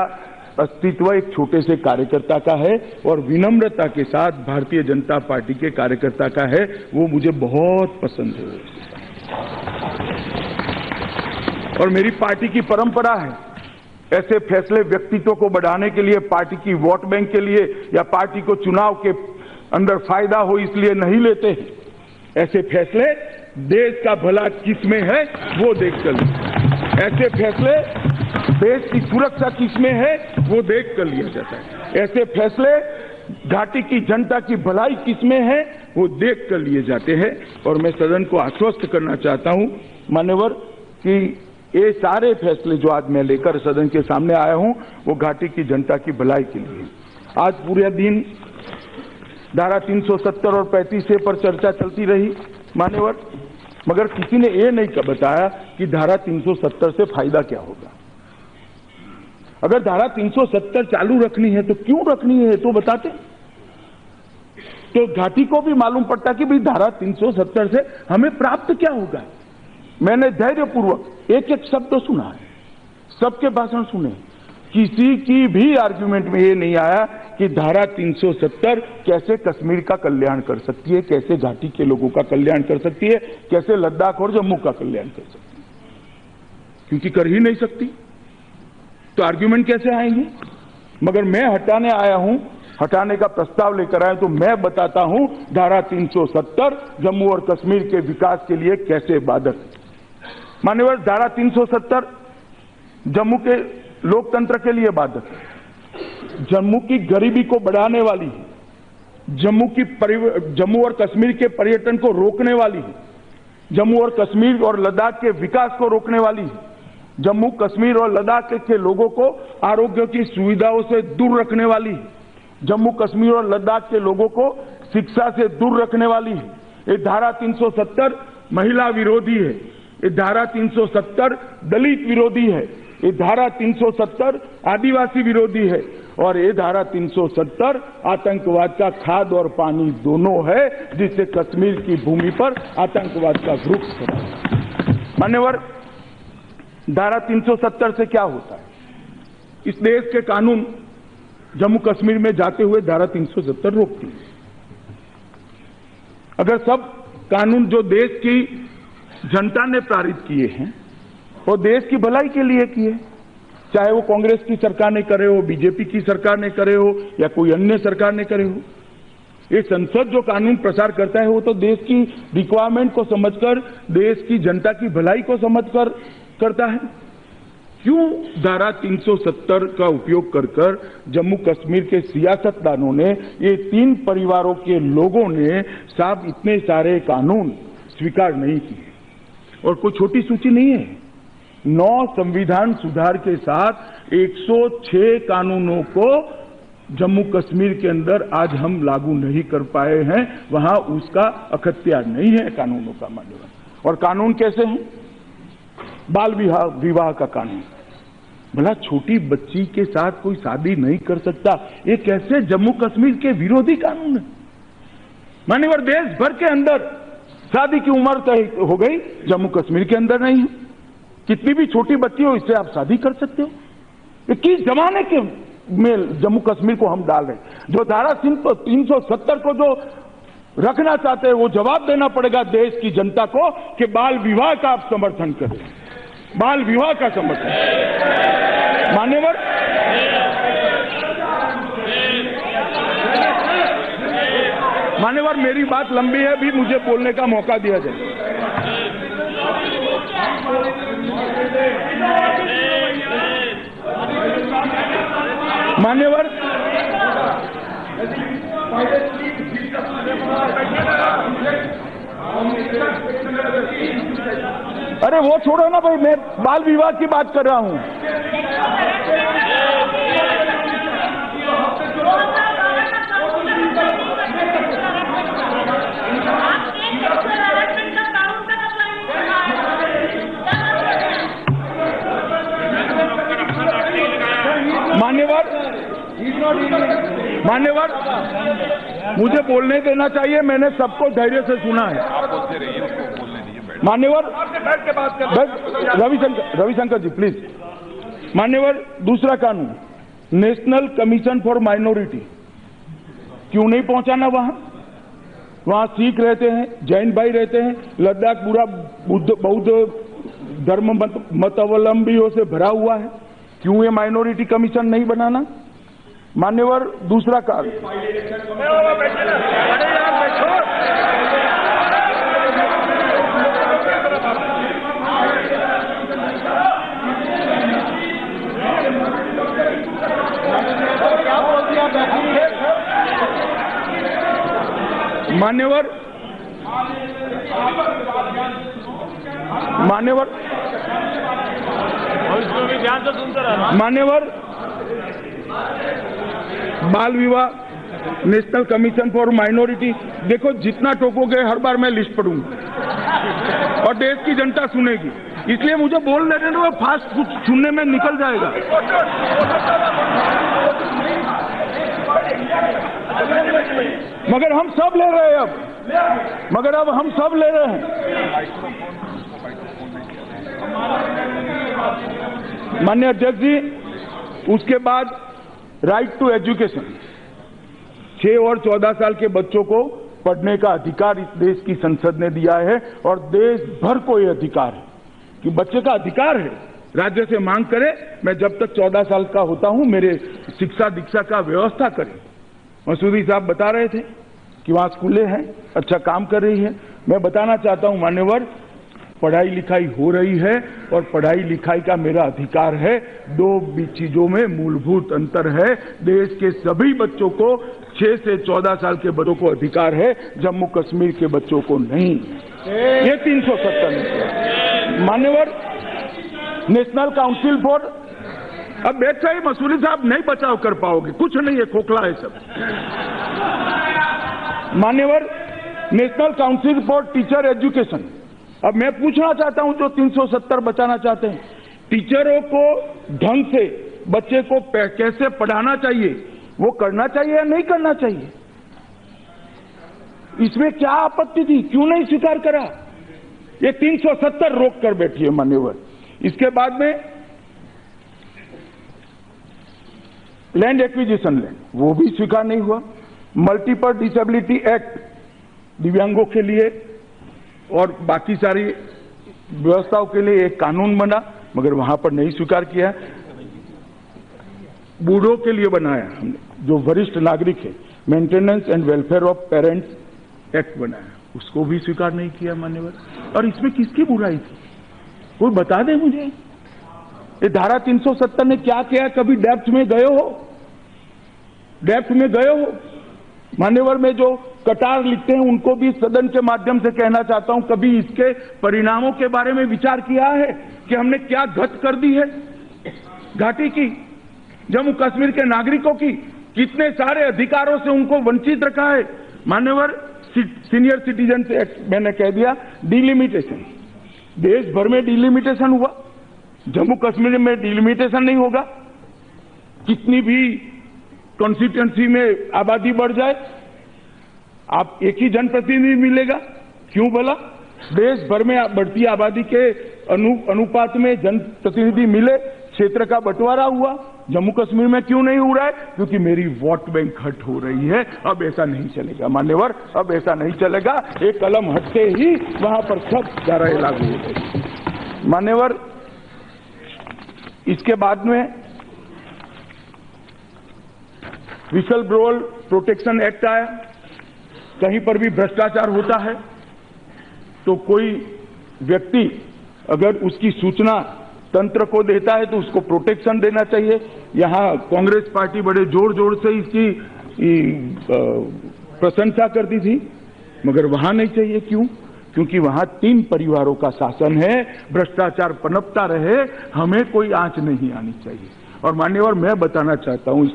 अस्तित्व एक छोटे से कार्यकर्ता का है और विनम्रता के साथ भारतीय जनता पार्टी के कार्यकर्ता का है। वो मुझे बहुत पसंद है और मेरी पार्टी की परंपरा है ऐसे फैसले व्यक्तित्व को बढ़ाने के लिए, पार्टी की वोट बैंक के लिए या पार्टी को चुनाव के अंदर फायदा हो इसलिए नहीं लेते हैं। ऐसे फैसले देश का भला किसमें है वो देखकर लेते। ऐसे फैसले देश की सुरक्षा किसमें है वो देख कर लिया जाता है। ऐसे फैसले घाटी की जनता की भलाई किसमें है वो देख कर लिए जाते हैं। और मैं सदन को आश्वस्त करना चाहता हूं मान्यवर कि ये सारे फैसले जो आज मैं लेकर सदन के सामने आया हूं वो घाटी की जनता की भलाई के लिए। आज पूरे दिन धारा 370 और 35A पर चर्चा चलती रही मान्यवर, मगर किसी ने ये नहीं बताया कि धारा 370 से फायदा क्या होगा। अगर धारा 370 चालू रखनी है तो क्यों रखनी है तो बताते, तो घाटी को भी मालूम पड़ता कि भाई धारा 370 से हमें प्राप्त क्या होगा। मैंने धैर्यपूर्वक एक एक शब्द सुना है, सबके भाषण सुने, किसी की भी आर्ग्यूमेंट में ये नहीं आया कि धारा 370 कैसे कश्मीर का कल्याण कर सकती है, कैसे घाटी के लोगों का कल्याण कर सकती है, कैसे लद्दाख और जम्मू का कल्याण कर सकती है, क्योंकि कर ही नहीं सकती तो आर्ग्यूमेंट कैसे आएंगे। मगर मैं हटाने आया हूं, हटाने का प्रस्ताव लेकर आया तो मैं बताता हूं धारा 370 जम्मू और कश्मीर के विकास के लिए कैसे बाधक। मान्यवर, धारा 370 जम्मू के लोकतंत्र के लिए बाधक है, जम्मू की गरीबी को बढ़ाने वाली है, जम्मू और कश्मीर के पर्यटन को रोकने वाली है, जम्मू और कश्मीर और लद्दाख के विकास को रोकने वाली है, जम्मू कश्मीर और लद्दाख के लोगों को आरोग्य की सुविधाओं से दूर रखने वाली है, जम्मू कश्मीर और लद्दाख के लोगों को शिक्षा से दूर रखने वाली है। ये धारा 370 महिला विरोधी है, ये धारा 370 दलित विरोधी है, ये धारा 370 आदिवासी विरोधी है और ये धारा 370 आतंकवाद का खाद और पानी दोनों है, जिससे कश्मीर की भूमि पर आतंकवाद का वृक्ष है। मान्यवर, धारा 370 से क्या होता है? इस देश के कानून जम्मू कश्मीर में जाते हुए धारा 370 रोकती है। अगर सब कानून जो देश की जनता ने पारित किए हैं वो देश की भलाई के लिए किए, चाहे वो कांग्रेस की सरकार ने करे हो, बीजेपी की सरकार ने करे हो या कोई अन्य सरकार ने करे हो, ये संसद जो कानून प्रसार करता है वो तो देश की रिक्वायरमेंट को समझकर, देश की जनता की भलाई को समझकर करता है। क्यों धारा 370 का उपयोग कर जम्मू कश्मीर के सियासतदानों ने, ये 3 परिवारों के लोगों ने साहब इतने सारे कानून स्वीकार नहीं किए। और कोई छोटी सूची नहीं है, 9 संविधान सुधार के साथ 106 कानूनों को जम्मू कश्मीर के अंदर आज हम लागू नहीं कर पाए हैं। वहां उसका अख्तियार नहीं है कानूनों का मान्यवर। और कानून कैसे हैं? बाल विवाह का कानून, भला छोटी बच्ची के साथ कोई शादी नहीं कर सकता, ये कैसे जम्मू कश्मीर के विरोधी कानून है? मान्यवर, देश भर के अंदर शादी की उम्र तय हो गई, जम्मू कश्मीर के अंदर नहीं है। कितनी भी छोटी बच्ची हो, इससे आप शादी कर सकते हो। ये किस जमाने के में जम्मू कश्मीर को हम डाल रहे हैं? जो धारा 370 को जो रखना चाहते हैं, वो जवाब देना पड़ेगा देश की जनता को कि बाल विवाह का आप समर्थन करें, बाल विवाह का समर्थन। मान्यवर, मान्यवर, मेरी बात लंबी है, भी मुझे बोलने का मौका दिया जाए। मान्यवर, अरे वो छोड़ो ना भाई, मैं बाल विवाह की बात कर रहा हूं। मान्यवर, मुझे बोलने देना चाहिए, मैंने सबको धैर्य से सुना है। मान्यवर, रविशंकर जी प्लीज। मान्यवर, दूसरा कानून, नेशनल कमीशन फॉर माइनॉरिटी, क्यों नहीं पहुंचाना वहां सिख रहते हैं, जैन भाई रहते हैं, लद्दाख पूरा बौद्ध धर्म मतावलंबियों से भरा हुआ है, क्यों ये माइनॉरिटी कमीशन नहीं बनाना? मान्यवर, दूसरा कानून, मान्यवर, मान्यवर, ध्यान से सुनते रहना। मान्यवर, बाल विवाह, नेशनल कमीशन फॉर माइनॉरिटी, देखो जितना टोकोगे हर बार मैं लिस्ट पढ़ूंगा और देश की जनता सुनेगी, इसलिए मुझे बोल देने दो, फास्ट कुछ सुनने में निकल जाएगा। मगर हम सब ले रहे हैं अब हम सब ले रहे हैं। माननीय अध्यक्ष जी, उसके बाद राइट टू एजुकेशन, 6 और 14 साल के बच्चों को पढ़ने का अधिकार इस देश की संसद ने दिया है और देश भर को यह अधिकार है कि बच्चे का अधिकार है राज्य से मांग करे, मैं जब तक 14 साल का होता हूं मेरे शिक्षा दीक्षा का व्यवस्था करें। मसूदी साहब बता रहे थे कि वहां स्कूलें हैं, अच्छा काम कर रही है। मैं बताना चाहता हूं मान्यवर, पढ़ाई लिखाई हो रही है और पढ़ाई लिखाई का मेरा अधिकार है। 2 चीजों में मूलभूत अंतर है। देश के सभी बच्चों को, 6 से 14 साल के बच्चों को अधिकार है, जम्मू कश्मीर के बच्चों को नहीं। ये 370 मान्यवर, नेशनल काउंसिल फॉर, अब बैठ जाइए मसूरी साहब, नहीं बचाव कर पाओगे, कुछ नहीं है, खोखला है सब। मान्यवर, national council for teacher education, अब मैं पूछना चाहता हूं जो 370 बचाना चाहते हैं, टीचरों को ढंग से बच्चे को कैसे पढ़ाना चाहिए, वो करना चाहिए या नहीं करना चाहिए? इसमें क्या आपत्ति थी, क्यों नहीं स्वीकार करा? ये 370 रोक कर बैठी है मान्यवर। इसके बाद में लैंड एक्विजिशन लैंड, वो भी स्वीकार नहीं हुआ। मल्टीपल डिसेबिलिटी एक्ट, दिव्यांगों के लिए और बाकी सारी व्यवस्थाओं के लिए एक कानून बना, मगर वहां पर नहीं स्वीकार किया। बूढ़ों के लिए बनाया हमने, जो वरिष्ठ नागरिक है, maintenance and welfare of parents act बनाया, उसको भी स्वीकार नहीं किया मान्यवर। और इसमें किसकी बुराई थी, कोई बता दे मुझे। ये धारा 370 ने क्या किया? कभी डेप्थ में गए हो? डेप्थ में गए हो? मान्यवर में जो कटार लिखते हैं उनको भी सदन के माध्यम से कहना चाहता हूं, कभी इसके परिणामों के बारे में विचार किया है कि हमने क्या गत कर दी है घाटी की, जम्मू कश्मीर के नागरिकों की? कितने सारे अधिकारों से उनको वंचित रखा है। मान्यवर सीनियर सिटीजन एक्ट मैंने कह दिया, डिलिमिटेशन, देश भर में डिलिमिटेशन हुआ, जम्मू कश्मीर में डिलिमिटेशन नहीं होगा। कितनी भी कॉन्स्टिट्यूंसी में आबादी बढ़ जाए, आप एक ही जनप्रतिनिधि मिलेगा। क्यों बोला? देश भर में बढ़ती आबादी के अनुपात में जनप्रतिनिधि मिले, क्षेत्र का बंटवारा हुआ। जम्मू कश्मीर में क्यों नहीं हो रहा है? क्योंकि मेरी वोट बैंक हट हो रही है। अब ऐसा नहीं चलेगा मान्यवर, अब ऐसा नहीं चलेगा। एक कलम हटते ही वहां पर सब धाराएं लागू हो गई। मान्यवर, इसके बाद में विसल ब्रोअर प्रोटेक्शन एक्ट आया। कहीं पर भी भ्रष्टाचार होता है तो कोई व्यक्ति अगर उसकी सूचना तंत्र को देता है तो उसको प्रोटेक्शन देना चाहिए। यहां कांग्रेस पार्टी बड़े जोर जोर से इसकी प्रशंसा करती थी, मगर वहां नहीं चाहिए। क्यों? क्योंकि वहां 3 परिवारों का शासन है, भ्रष्टाचार पनपता रहे, हमें कोई आंच नहीं आनी चाहिए। और मान्यवर, मैं बताना चाहता हूं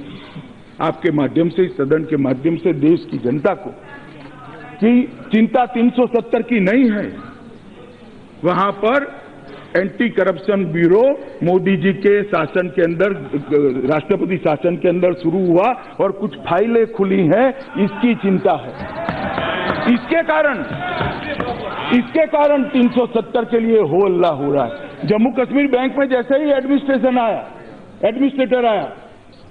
आपके माध्यम से, इस सदन के माध्यम से देश की जनता को कि चिंता 370 की नहीं है। वहां पर anti corruption bureau Modi ji के शासन के अंदर, राष्ट्रपति शासन के अंदर शुरू हुआ और कुछ फाइलें खुली हैं, इसकी चिंता है। इसके कारण 370 के लिए हो हल्ला हो रहा है। जम्मू कश्मीर बैंक में जैसे ही एडमिनिस्ट्रेटर आया,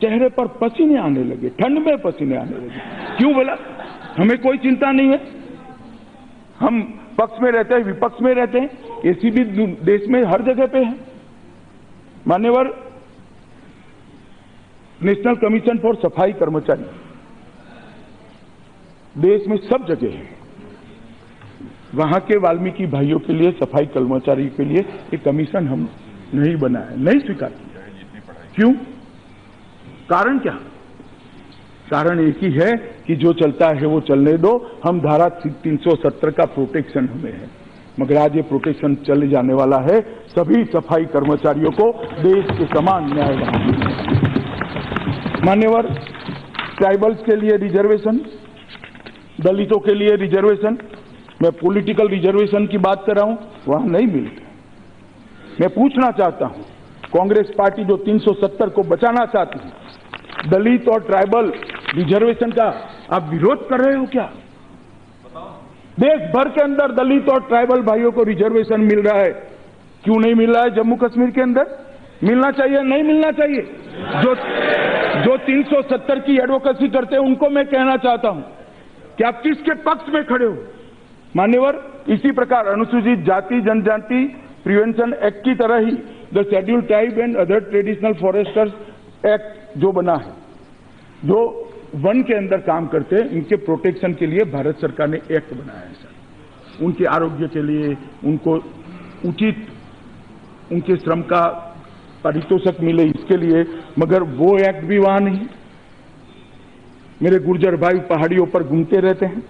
चेहरे पर पसीने आने लगे, ठंड में पसीने आने लगे। क्यों बोला? हमें कोई चिंता नहीं है, हम पक्ष में रहते हैं, विपक्ष में रहते हैं, एसीबी देश में हर जगह पे है। मान्यवर, नेशनल कमीशन फॉर सफाई कर्मचारी देश में सब जगह है। वहां के वाल्मीकि भाइयों के लिए, सफाई कर्मचारी के लिए एक कमीशन हम नहीं बनाया, नहीं स्वीकार किया। क्यों? कारण क्या? कारण एक ही है कि जो चलता है वो चलने दो, हम धारा 370 का प्रोटेक्शन हमें है। मगर आज ये प्रोटेक्शन चले जाने वाला है। सभी सफाई कर्मचारियों को देश के समान न्याय मिलेगा। मान्यवर, ट्राइबल्स के लिए रिजर्वेशन, दलितों के लिए रिजर्वेशन, मैं पॉलिटिकल रिजर्वेशन की बात कर रहा हूं, वहां नहीं मिलता। मैं पूछना चाहता हूं, कांग्रेस पार्टी जो 370 को बचाना चाहती है, दलित और ट्राइबल रिजर्वेशन का आप विरोध कर रहे हो क्या? देश भर के अंदर दलित और ट्राइबल भाइयों को रिजर्वेशन मिल रहा है, क्यों नहीं मिल रहा है जम्मू कश्मीर के अंदर? मिलना चाहिए, नहीं मिलना चाहिए? जो 370 की एडवोकेसी करते हैं उनको मैं कहना चाहता हूं कि आप किसके पक्ष में खड़े हो? मान्यवर, इसी प्रकार अनुसूचित जाति जनजाति प्रिवेंशन एक्ट की तरह ही the scheduled tribe and other traditional foresters act जो बना है, जो वन के अंदर काम करते हैं, इनके प्रोटेक्शन के लिए भारत सरकार ने एक्ट बनाया है सर। उनके आरोग्य के लिए, उनको उचित उनके श्रम का पारितोषिक मिले, इसके लिए। मगर वो एक्ट भी वहां नहीं। मेरे गुर्जर भाई पहाड़ियों पर घूमते रहते हैं,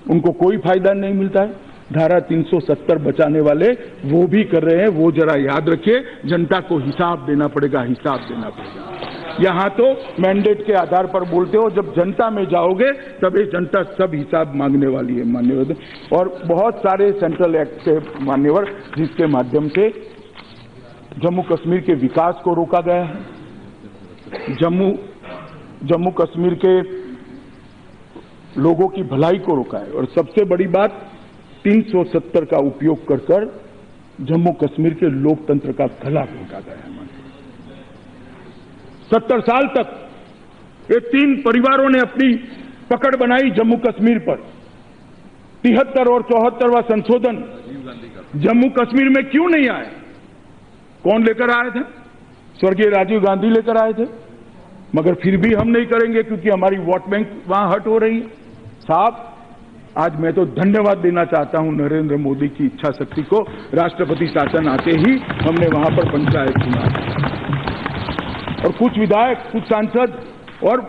उनको कोई फायदा नहीं मिलता है। धारा 370 बचाने वाले वो भी कर रहे हैं, वो जरा याद रखिए। जनता को हिसाब देना पड़ेगा, हिसाब देना पड़ेगा। यहां तो मैंडेट के आधार पर बोलते हो, जब जनता में जाओगे तब ये जनता सब हिसाब मांगने वाली है मान्यवर। और बहुत सारे सेंट्रल एक्ट से मान्यवर, जिसके माध्यम से जम्मू कश्मीर के विकास को रोका गया है, जम्मू कश्मीर के लोगों की भलाई को रोका है। और सबसे बड़ी बात, 370 का उपयोग कर जम्मू कश्मीर के लोकतंत्र का गला घोटा गया है। 70 साल तक ये 3 परिवारों ने अपनी पकड़ बनाई जम्मू कश्मीर पर। 73 और 74वां संशोधन जम्मू कश्मीर में क्यों नहीं आए? कौन लेकर आए थे? स्वर्गीय राजीव गांधी लेकर आए थे। मगर फिर भी हम नहीं करेंगे क्योंकि हमारी वोट बैंक वहां हट हो रही है। साहब, आज मैं तो धन्यवाद देना चाहता हूं नरेंद्र मोदी की इच्छा शक्ति को। राष्ट्रपति शासन आते ही हमने वहां पर पंचायत चुना और कुछ विधायक, कुछ सांसद, और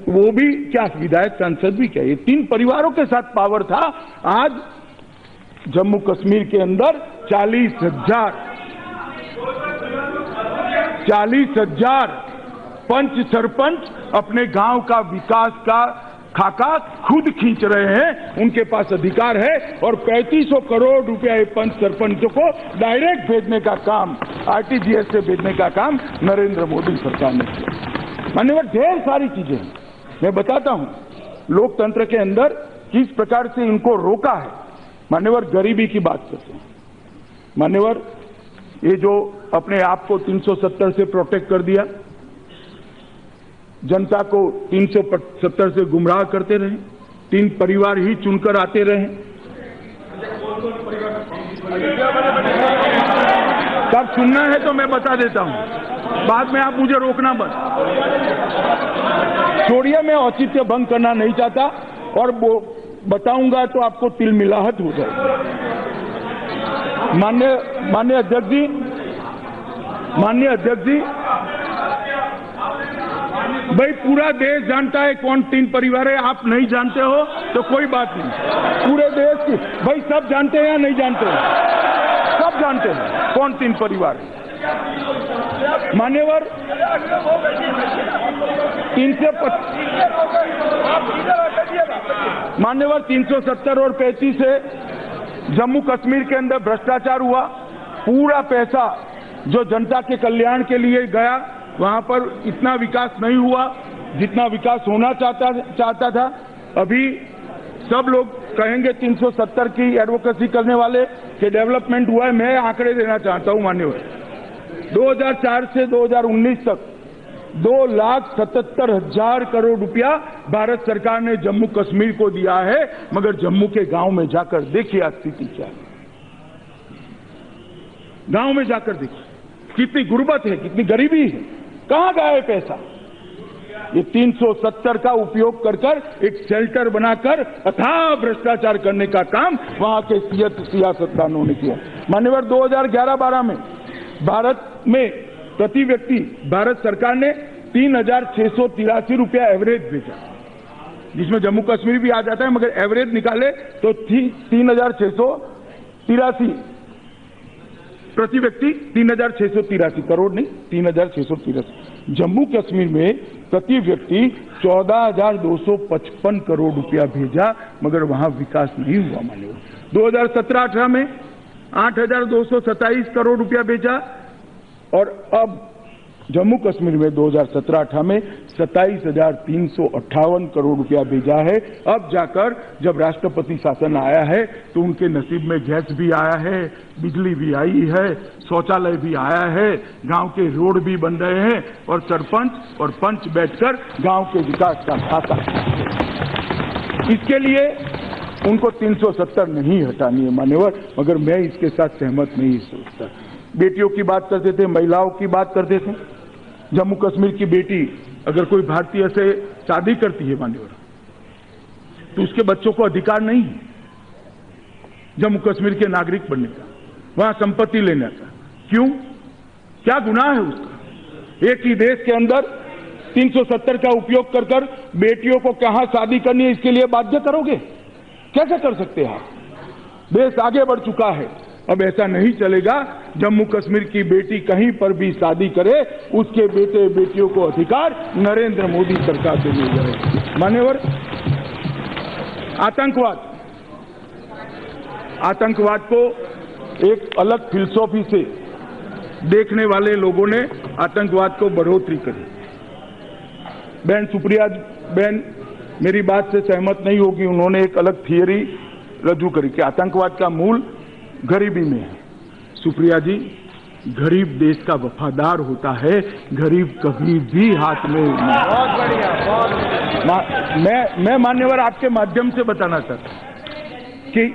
वो भी क्या, विधायक सांसद भी क्या, ये 3 परिवारों के साथ पावर था। आज जम्मू कश्मीर के अंदर 40,000 पंच सरपंच अपने गांव का विकास का खाका खुद खींच रहे हैं, उनके पास अधिकार है। और 3500 करोड़ रुपया ये पंच सरपंचों को डायरेक्ट भेजने का काम, आरटीजीएस से भेजने का काम नरेंद्र मोदी सरकार ने किया। मान्यवर, ढेर सारी चीजें हैं, मैं बताता हूं लोकतंत्र के अंदर किस प्रकार से इनको रोका है। मान्यवर, गरीबी की बात करते हैं। मान्यवर, ये जो अपने आप को 370 से प्रोटेक्ट कर दिया, जनता को 370 से गुमराह करते रहे, 3 परिवार ही चुनकर आते रहे। तब सुनना है तो मैं बता देता हूं, बाद में आप मुझे रोकना मत। छोड़िए, मैं औचित्य भंग करना नहीं चाहता और वो बताऊंगा तो आपको तिलमिलाहट हो जाएगी। माननीय अध्यक्ष जी, भाई पूरा देश जानता है कौन 3 परिवार है। आप नहीं जानते हो तो कोई बात नहीं, पूरे देश की भाई सब जानते हैं या नहीं जानते हैं? सब जानते हैं कौन 3 परिवार है। मान्यवर, 370 और 35 से जम्मू कश्मीर के अंदर भ्रष्टाचार हुआ। पूरा पैसा जो जनता के कल्याण के लिए गया, वहां पर इतना विकास नहीं हुआ जितना विकास होना चाहता था। अभी सब लोग कहेंगे 370 की एडवोकेसी करने वाले कि डेवलपमेंट हुआ है। मैं आंकड़े देना चाहता हूं मान्यवर, 2004 से 2019 तक 2,77,000 करोड़ रुपया भारत सरकार ने जम्मू कश्मीर को दिया है। मगर जम्मू के गांव में जाकर देखिए आज स्थिति क्या है। गांव में जाकर देखिए कितनी गुर्बत है, कितनी गरीबी है, कहां गया है पैसा। ये 370 का उपयोग कर एक शेल्टर बनाकर अथाह भ्रष्टाचार करने का काम वहां के सियासतदानों ने किया। मान्यवर, 2011-12 में भारत में प्रति व्यक्ति भारत सरकार ने 3,683 रुपया एवरेज भेजा, जिसमें जम्मू कश्मीर भी आ जाता है, मगर एवरेज निकाले तो 3,683 प्रति व्यक्ति, 3,683 करोड़ नहीं, 3,683। जम्मू कश्मीर में प्रति व्यक्ति 14,255 करोड़ रुपया भेजा, मगर वहां विकास नहीं हुआ। मान्यवर, 2017-18 में 8,227 करोड़ रुपया भेजा और अब जम्मू कश्मीर में 2017-18 में 27,358 करोड़ रुपया भेजा है। अब जाकर जब राष्ट्रपति शासन आया है तो उनके नसीब में गैस भी आया है, बिजली भी आई है, शौचालय भी आया है, गांव के रोड भी बन रहे हैं और सरपंच और पंच बैठकर गांव के विकास का खाता। इसके लिए उनको 370 नहीं हटानी है मान्यवर, मगर मैं इसके साथ सहमत नहीं सोचता। बेटियों की बात करते थे, महिलाओं की बात करते थे। जम्मू कश्मीर की बेटी अगर कोई भारतीय से शादी करती है मान्यवर, तो उसके बच्चों को अधिकार नहीं है जम्मू कश्मीर के नागरिक बनने का, वहां संपत्ति लेने का। क्यों? क्या गुनाह है उसका? एक ही देश के अंदर 370 का उपयोग कर बेटियों को कहां शादी करनी है इसके लिए बाध्य करोगे? कैसे कर सकते हैं आप? देश आगे बढ़ चुका है, अब ऐसा नहीं चलेगा। जम्मू कश्मीर की बेटी कहीं पर भी शादी करे, उसके बेटे बेटियों को अधिकार नरेंद्र मोदी सरकार से मिल जाए। मान्यवर, आतंकवाद को एक अलग फिलॉसफी से देखने वाले लोगों ने आतंकवाद को बढ़ोतरी करी। बहन सुप्रिया बहन मेरी बात से सहमत नहीं होगी, उन्होंने एक अलग थियरी रजू करी कि आतंकवाद का मूल गरीबी में है। सुप्रिया जी, गरीब देश का वफादार होता है, गरीब कभी भी हाथ में बहुत बढ़िया। मैं मान्यवर आपके माध्यम से बताना चाहता हूं कि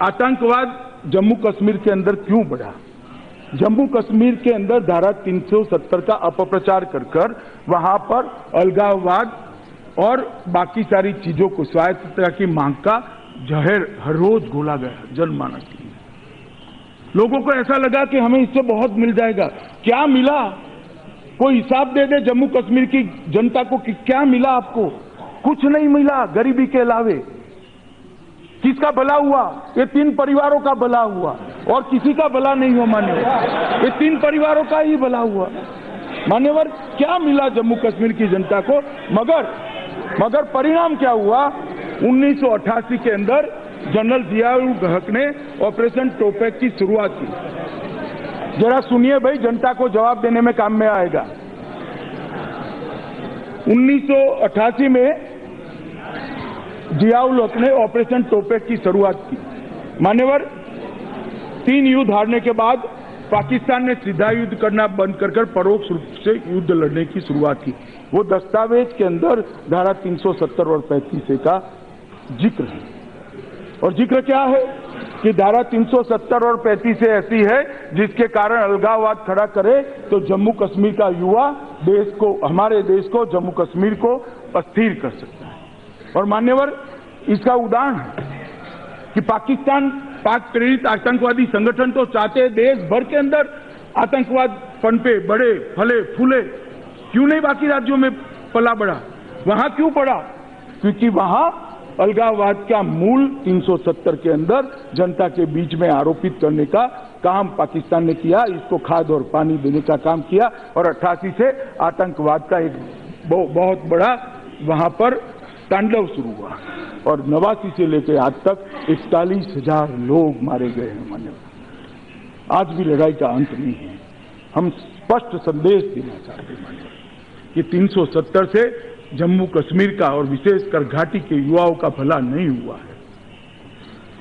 आतंकवाद जम्मू कश्मीर के अंदर क्यों बढ़ा। जम्मू कश्मीर के अंदर धारा 370 का अपप्रचार कर वहां पर अलगाववाद और बाकी सारी चीजों को स्वायत्तता की मांग का जहर हर रोज घोला गया जनमानस के लिए। लोगों को ऐसा लगा कि हमें इससे बहुत मिल जाएगा। क्या मिला? कोई हिसाब दे दे जम्मू कश्मीर की जनता को कि क्या मिला आपको? कुछ नहीं मिला गरीबी के अलावे। किसका भला हुआ? ये 3 परिवारों का भला हुआ और किसी का भला नहीं हुआ मान्यवर। ये 3 परिवारों का ही भला हुआ मान्यवर। क्या मिला जम्मू कश्मीर की जनता को? मगर परिणाम क्या हुआ? 1988 के अंदर जनरल जिया-उल हक ने ऑपरेशन टोपैक की शुरुआत की। जरा सुनिए भाई, जनता को जवाब देने में काम में आएगा। 1988 में जिया-उल हक ने ऑपरेशन टोपैक की शुरुआत की मान्यवर। 3 युद्ध हारने के बाद पाकिस्तान ने सीधा युद्ध करना बंद कर परोक्ष रूप से युद्ध लड़ने की शुरुआत की। वो दस्तावेज के अंदर धारा 370 और 35A का जिक्र है। और जिक्र क्या है कि धारा 370 और 35A ऐसी है जिसके कारण अलगाववाद खड़ा करे तो जम्मू कश्मीर का युवा देश को, हमारे देश को, जम्मू कश्मीर को अस्थिर कर सकता है। और मान्यवर, इसका उदाहरण है कि पाकिस्तान पाक प्रेरित आतंकवादी संगठन तो चाहते हैं देश भर के अंदर आतंकवाद पनपे, बढ़े, फले, फूले। क्यों नहीं बाकी राज्यों में पला बढ़ा? वहां क्यों पड़ा? क्योंकि वहां अलगाववाद का मूल 370 के अंदर जनता के बीच में आरोपित करने का काम पाकिस्तान ने किया। इसको खाद और पानी देने का काम किया और 88 से आतंकवाद का एक बहुत बड़ा वहां पर तांडव शुरू हुआ और 89 से लेकर आज तक 41,000 लोग मारे गए हैं मान्यवर। आज भी लड़ाई का अंत नहीं है। हम स्पष्ट संदेश देना चाहते हैं मान्यवर कि 370 से जम्मू कश्मीर का और विशेषकर घाटी के युवाओं का भला नहीं हुआ है।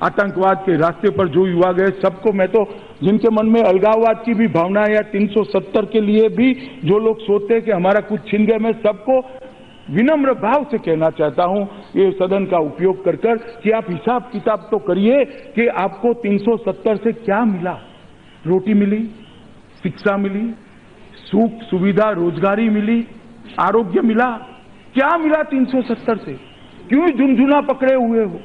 आतंकवाद के रास्ते पर जो युवा गए सबको, मैं तो जिनके मन में अलगाववाद की भी भावना है या 370 के लिए भी जो लोग सोचते हैं कि हमारा कुछ छिन गया, मैं सबको विनम्र भाव से कहना चाहता हूं ये सदन का उपयोग कर कि आप हिसाब किताब तो करिए कि आपको 370 से क्या मिला। रोटी मिली, शिक्षा मिली, सुख सुविधा रोजगारी मिली, आरोग्य मिला। क्या मिला 370 से? क्यों झुनझुना पकड़े हुए हो?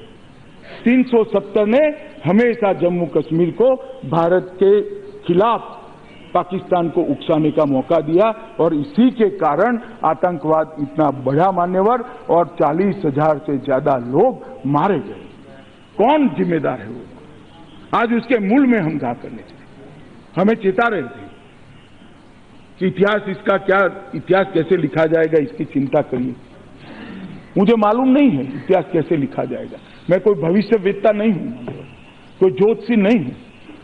370 ने हमेशा जम्मू कश्मीर को भारत के खिलाफ पाकिस्तान को उकसाने का मौका दिया और इसी के कारण आतंकवाद इतना बढ़ा मान्यवर और 40,000 से ज्यादा लोग मारे गए। कौन जिम्मेदार है वो? आज उसके मूल में हम घा करने चाहिए। हमें चेता रहे थे कि इतिहास, इसका क्या इतिहास कैसे लिखा जाएगा, इसकी चिंता करिए। मुझे मालूम नहीं है इतिहास कैसे लिखा जाएगा। मैं कोई भविष्यवेत्ता नहीं हूं, कोई ज्योतिषी नहीं हूं,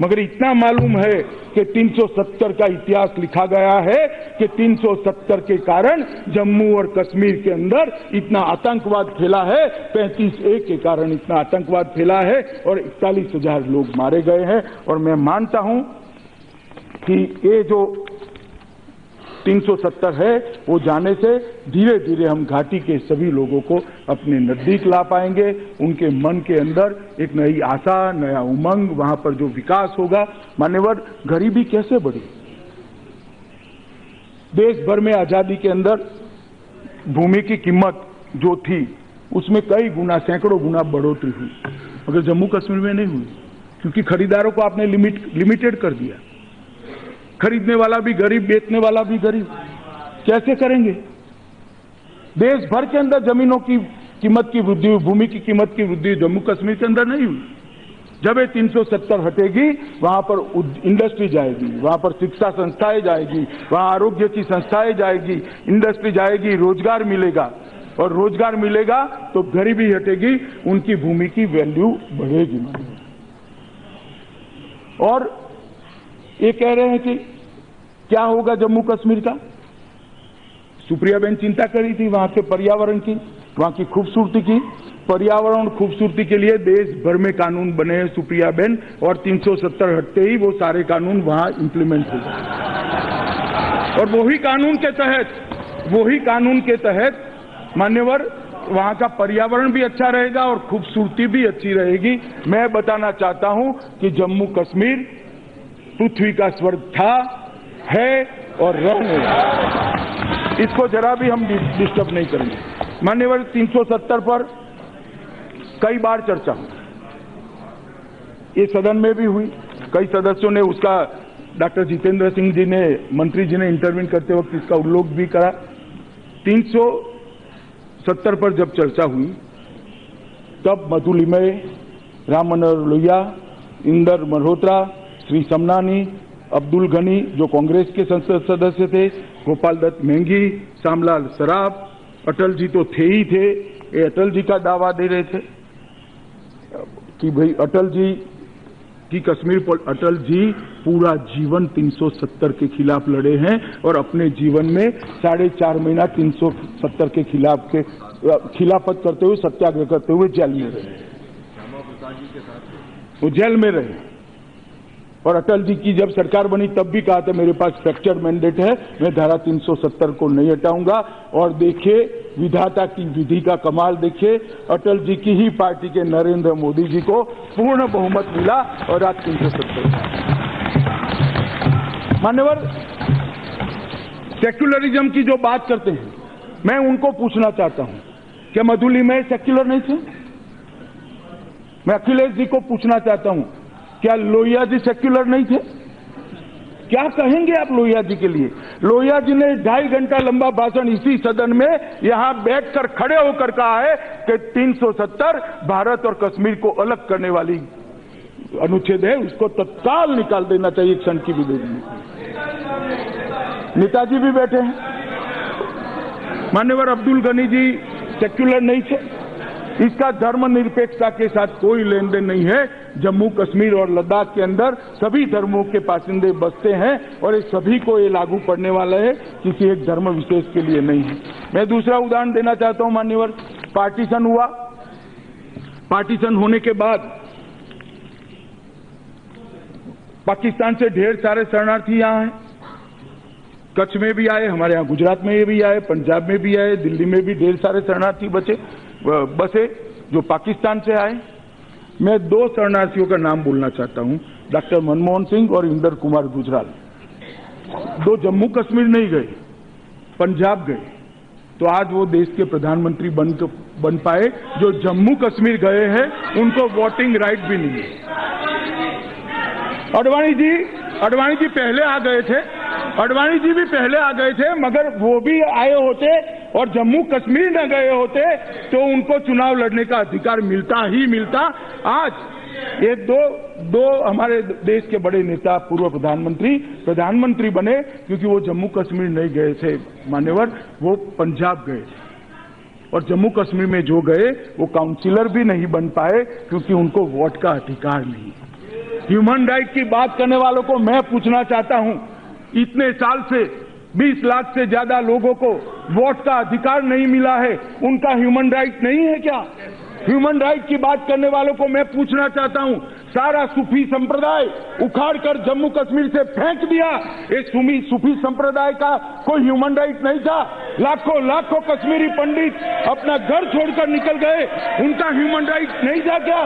मगर इतना मालूम है कि 370 का इतिहास लिखा गया है कि 370 के कारण जम्मू और कश्मीर के अंदर इतना आतंकवाद फैला है, 35A के कारण इतना आतंकवाद फैला है और 41,000 लोग मारे गए हैं। और मैं मानता हूं कि ये जो 370 है वो जाने से धीरे धीरे हम घाटी के सभी लोगों को अपने नजदीक ला पाएंगे। उनके मन के अंदर एक नई आशा, नया उमंग, वहां पर जो विकास होगा। मान्यवर, गरीबी कैसे बढ़ी? देश भर में आजादी के अंदर भूमि की कीमत जो थी उसमें कई गुना, सैकड़ों गुना बढ़ोतरी हुई, मगर जम्मू कश्मीर में नहीं हुई क्योंकि खरीदारों को आपने लिमिटेड कर दिया। खरीदने वाला भी गरीब, बेचने वाला भी गरीब। कैसे करेंगे? देश भर के अंदर जमीनों की कीमत की वृद्धि, भूमि की कीमत की वृद्धि जम्मू कश्मीर के अंदर नहीं हुई। जब ये 370 हटेगी वहां पर इंडस्ट्री जाएगी, वहां पर शिक्षा संस्थाएं जाएगी, वहां आरोग्य की संस्थाएं जाएगी, इंडस्ट्री जाएगी, रोजगार मिलेगा और रोजगार मिलेगा तो गरीबी हटेगी, उनकी भूमि की वैल्यू बढ़ेगी। और ये कह रहे हैं कि क्या होगा जम्मू कश्मीर का? सुप्रिया बेन चिंता करी थी वहां के पर्यावरण की, वहां की खूबसूरती की। पर्यावरण और खूबसूरती के लिए देश भर में कानून बने हैं सुप्रिया बेन, और 370 हटते ही वो सारे कानून वहां इंप्लीमेंट हो गए। और वही कानून के तहत मान्यवर वहां का पर्यावरण भी अच्छा रहेगा और खूबसूरती भी अच्छी रहेगी। मैं बताना चाहता हूं कि जम्मू कश्मीर पृथ्वी का स्वर्ग था, है और रहेगा। इसको जरा भी हम डिस्टर्ब नहीं करेंगे। मान्यवर 370 पर कई बार चर्चा हुई, ये सदन में भी हुई, कई सदस्यों ने उसका, डॉक्टर जितेंद्र सिंह जी ने, मंत्री जी ने इंटरव्यू करते वक्त इसका उल्लेख भी करा। 370 पर जब चर्चा हुई तब मधुलिमय, राम मनोहर लोहिया, इंदर मल्होत्रा, श्री समनानी, अब्दुल गनी जो कांग्रेस के संसद सदस्य थे, गोपाल दत्त मेंगी, श्यामलाल सराफ, अटल जी तो थे ही थे, ये अटल जी का दावा दे रहे थे कि भाई अटल जी की कश्मीर पर, अटल जी पूरा जीवन 370 के खिलाफ लड़े हैं और अपने जीवन में 4.5 महीना 370 के खिलाफत करते हुए, सत्याग्रह करते हुए जेल में रहे, वो जेल में रहे। और अटल जी की जब सरकार बनी तब भी कहा था मेरे पास फ्रैक्चर मैंडेट है, मैं धारा 370 को नहीं हटाऊंगा। और देखिए विधाता की विधि का कमाल, देखिए अटल जी की ही पार्टी के नरेंद्र मोदी जी को पूर्ण बहुमत मिला और आज 370। मान्यवर, सेक्युलरिज्म की जो बात करते हैं, मैं उनको पूछना चाहता हूं, क्या मधुलिमय सेक्युलर नहीं थे? मैं अखिलेश जी को पूछना चाहता हूं, क्या लोहिया जी सेक्युलर नहीं थे? क्या कहेंगे आप लोहिया जी के लिए? लोहिया जी ने 2.5 घंटा लंबा भाषण इसी सदन में यहां बैठकर खड़े होकर कहा है कि 370 भारत और कश्मीर को अलग करने वाली अनुच्छेद है, उसको तत्काल निकाल देना चाहिए, एक क्षण की भी देर में। नेताजी भी बैठे हैं। मान्यवर अब्दुल गनी जी सेक्युलर नहीं थे, इसका धर्मनिरपेक्षता के साथ कोई लेन देन नहीं है। जम्मू कश्मीर और लद्दाख के अंदर सभी धर्मों के बासिंदे बसते हैं और ये सभी को ये लागू पड़ने वाला है, किसी एक धर्म विशेष के लिए नहीं है। मैं दूसरा उदाहरण देना चाहता हूं मान्यवर, पार्टीशन हुआ, पार्टीशन होने के बाद पाकिस्तान से ढेर सारे शरणार्थी यहां हैं, कच्छ में भी आए, हमारे यहाँ गुजरात में भी आए, पंजाब में भी आए, दिल्ली में भी ढेर सारे शरणार्थी बसे जो पाकिस्तान से आए। मैं 2 शरणार्थियों का नाम बोलना चाहता हूं, डॉक्टर मनमोहन सिंह और इंदर कुमार गुजराल। 2 जम्मू कश्मीर नहीं गए, पंजाब गए, तो आज वो देश के प्रधानमंत्री बन पाए। जो जम्मू कश्मीर गए हैं उनको वोटिंग राइट भी नहीं है। अडवाणी जी पहले आ गए थे, अडवाणी जी भी पहले आ गए थे, मगर वो भी आए होते और जम्मू कश्मीर न गए होते तो उनको चुनाव लड़ने का अधिकार मिलता ही मिलता। आज ये दो हमारे देश के बड़े नेता, पूर्व प्रधानमंत्री बने क्योंकि वो जम्मू कश्मीर नहीं गए थे मान्यवर, वो पंजाब गए थे। और जम्मू कश्मीर में जो गए वो काउंसिलर भी नहीं बन पाए क्योंकि उनको वोट का अधिकार नहीं। ह्यूमन राइट की बात करने वालों को मैं पूछना चाहता हूं, इतने साल से 20 लाख से ज्यादा लोगों को वोट का अधिकार नहीं मिला है, उनका ह्यूमन राइट नहीं है क्या? ह्यूमन राइट की बात करने वालों को मैं पूछना चाहता हूं, सारा सूफी संप्रदाय उखाड़कर जम्मू कश्मीर से फेंक दिया, इस सूफी संप्रदाय का कोई ह्यूमन राइट नहीं था? लाखों कश्मीरी पंडित अपना घर छोड़कर निकल गए, उनका ह्यूमन राइट नहीं था क्या?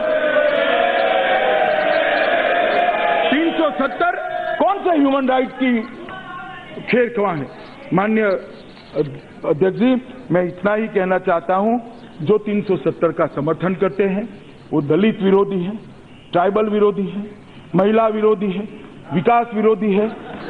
370 कौन सा ह्यूमन राइट की खेल खवा है? माननीय अध्यक्ष जी, मैं इतना ही कहना चाहता हूं, जो 370 का समर्थन करते हैं वो दलित विरोधी है, ट्राइबल विरोधी है, महिला विरोधी है, विकास विरोधी है,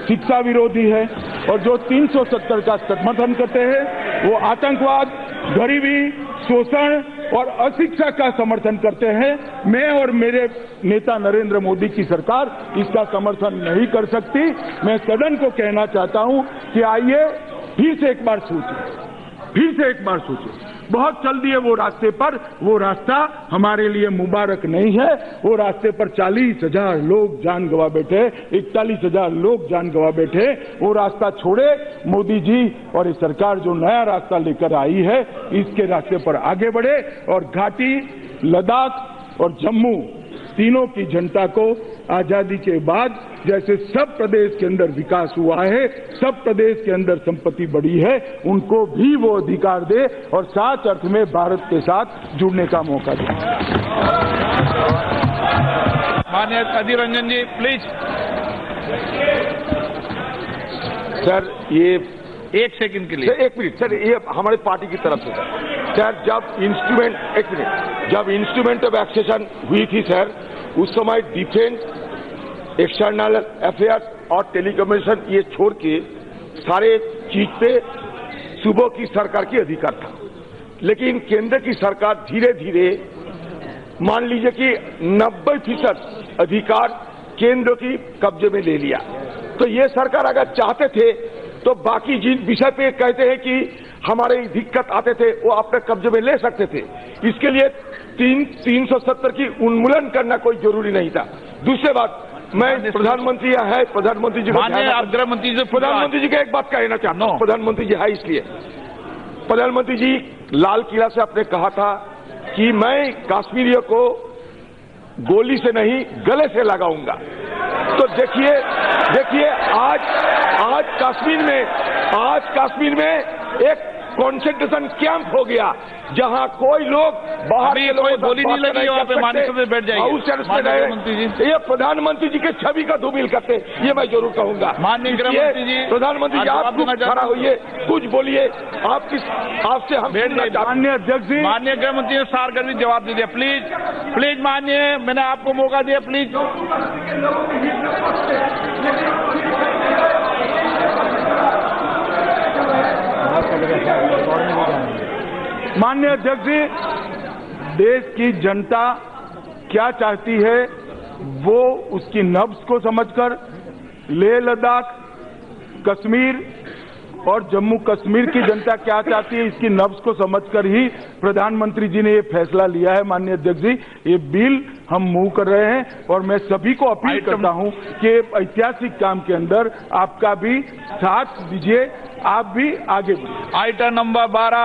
शिक्षा विरोधी है, और जो 370 का समर्थन करते हैं वो आतंकवाद, गरीबी, शोषण और अशिक्षा का समर्थन करते हैं। मैं और मेरे नेता नरेंद्र मोदी की सरकार इसका समर्थन नहीं कर सकती। मैं सदन को कहना चाहता हूं कि आइए फिर से एक बार सोचें, बहुत चल दिए वो रास्ते पर, वो रास्ता हमारे लिए मुबारक नहीं है। वो रास्ते पर 40,000 लोग जान गंवा बैठे, 41,000 लोग जान गंवा बैठे। वो रास्ता छोड़े, मोदी जी और ये सरकार जो नया रास्ता लेकर आई है इसके रास्ते पर आगे बढ़े और घाटी, लद्दाख और जम्मू तीनों की जनता को आजादी के बाद जैसे सब प्रदेश के अंदर विकास हुआ है, सब प्रदेश के अंदर संपत्ति बढ़ी है, उनको भी वो अधिकार दे और साथ अर्थ में भारत के साथ जुड़ने का मौका दे। माननीय अधीर रंजन जी प्लीज। सर ये 1 सेकंड के लिए, सर 1 मिनट, सर ये हमारे पार्टी की तरफ से सर सर जब इंस्ट्रूमेंट ऑफ एक्सेशन हुई थी सर, उस समय डिफेंस, एक्सटर्नल अफेयर्स और टेलीकम्युनिकेशन ये छोड़ के सारे चीज पे सूबों की सरकार की अधिकार था। लेकिन केंद्र की सरकार धीरे धीरे मान लीजिए कि 90% अधिकार केंद्र की कब्जे में ले लिया। तो ये सरकार अगर चाहते थे तो बाकी जिन विषय पे कहते हैं कि हमारे दिक्कत आते थे वो अपने कब्जे में ले सकते थे। इसके लिए 370 की उन्मूलन करना कोई जरूरी नहीं था। दूसरी बात, मैं प्रधानमंत्री है, प्रधानमंत्री जी प्रधानमंत्री जी का एक बात कहना चाहता हूँ। प्रधानमंत्री जी है, इसलिए प्रधानमंत्री जी लाल किला से आपने कहा था कि मैं कश्मीरियों को गोली से नहीं गले से लगाऊंगा। तो देखिए आज कश्मीर में एक कंसंट्रेशन कैंप हो गया जहां कोई लोग बाहर के लोग गोली नहीं लगी, वहां पे मानसिक में बैठ जाएंगे। ये प्रधानमंत्री जी के छवि का धूमिल करते, ये मैं जरूर कहूंगा। माननीय गृहमंत्री जी, प्रधानमंत्री जी आप खड़ा होइए, कुछ बोलिए, आपसे हम माननीय अध्यक्ष जी, माननीय गृहमंत्री ने सारगर्भित जवाब दे दिया। प्लीज माननीय, मैंने आपको मौका दिया, प्लीज। माननीय अध्यक्ष जी, देश की जनता क्या चाहती है वो उसकी नब्ज को समझकर लेह लद्दाख, कश्मीर और जम्मू कश्मीर की जनता क्या चाहती है इसकी नब्ज को समझकर ही प्रधानमंत्री जी ने ये फैसला लिया है। माननीय अध्यक्ष जी, ये बिल हम मूव कर रहे हैं और मैं सभी को अपील करता हूं कि ऐतिहासिक काम के अंदर आपका भी साथ दीजिए, आप भी आगे बढ़िए। आइटम नंबर 12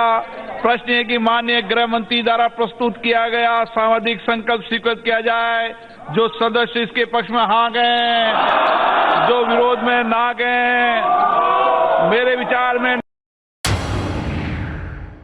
प्रश्न है कि माननीय गृह मंत्री द्वारा प्रस्तुत किया गया सामाजिक संकल्प स्वीकृत किया जाए। जो सदस्य इसके पक्ष में हाँ गए, जो विरोध में ना गए, मेरे विचार में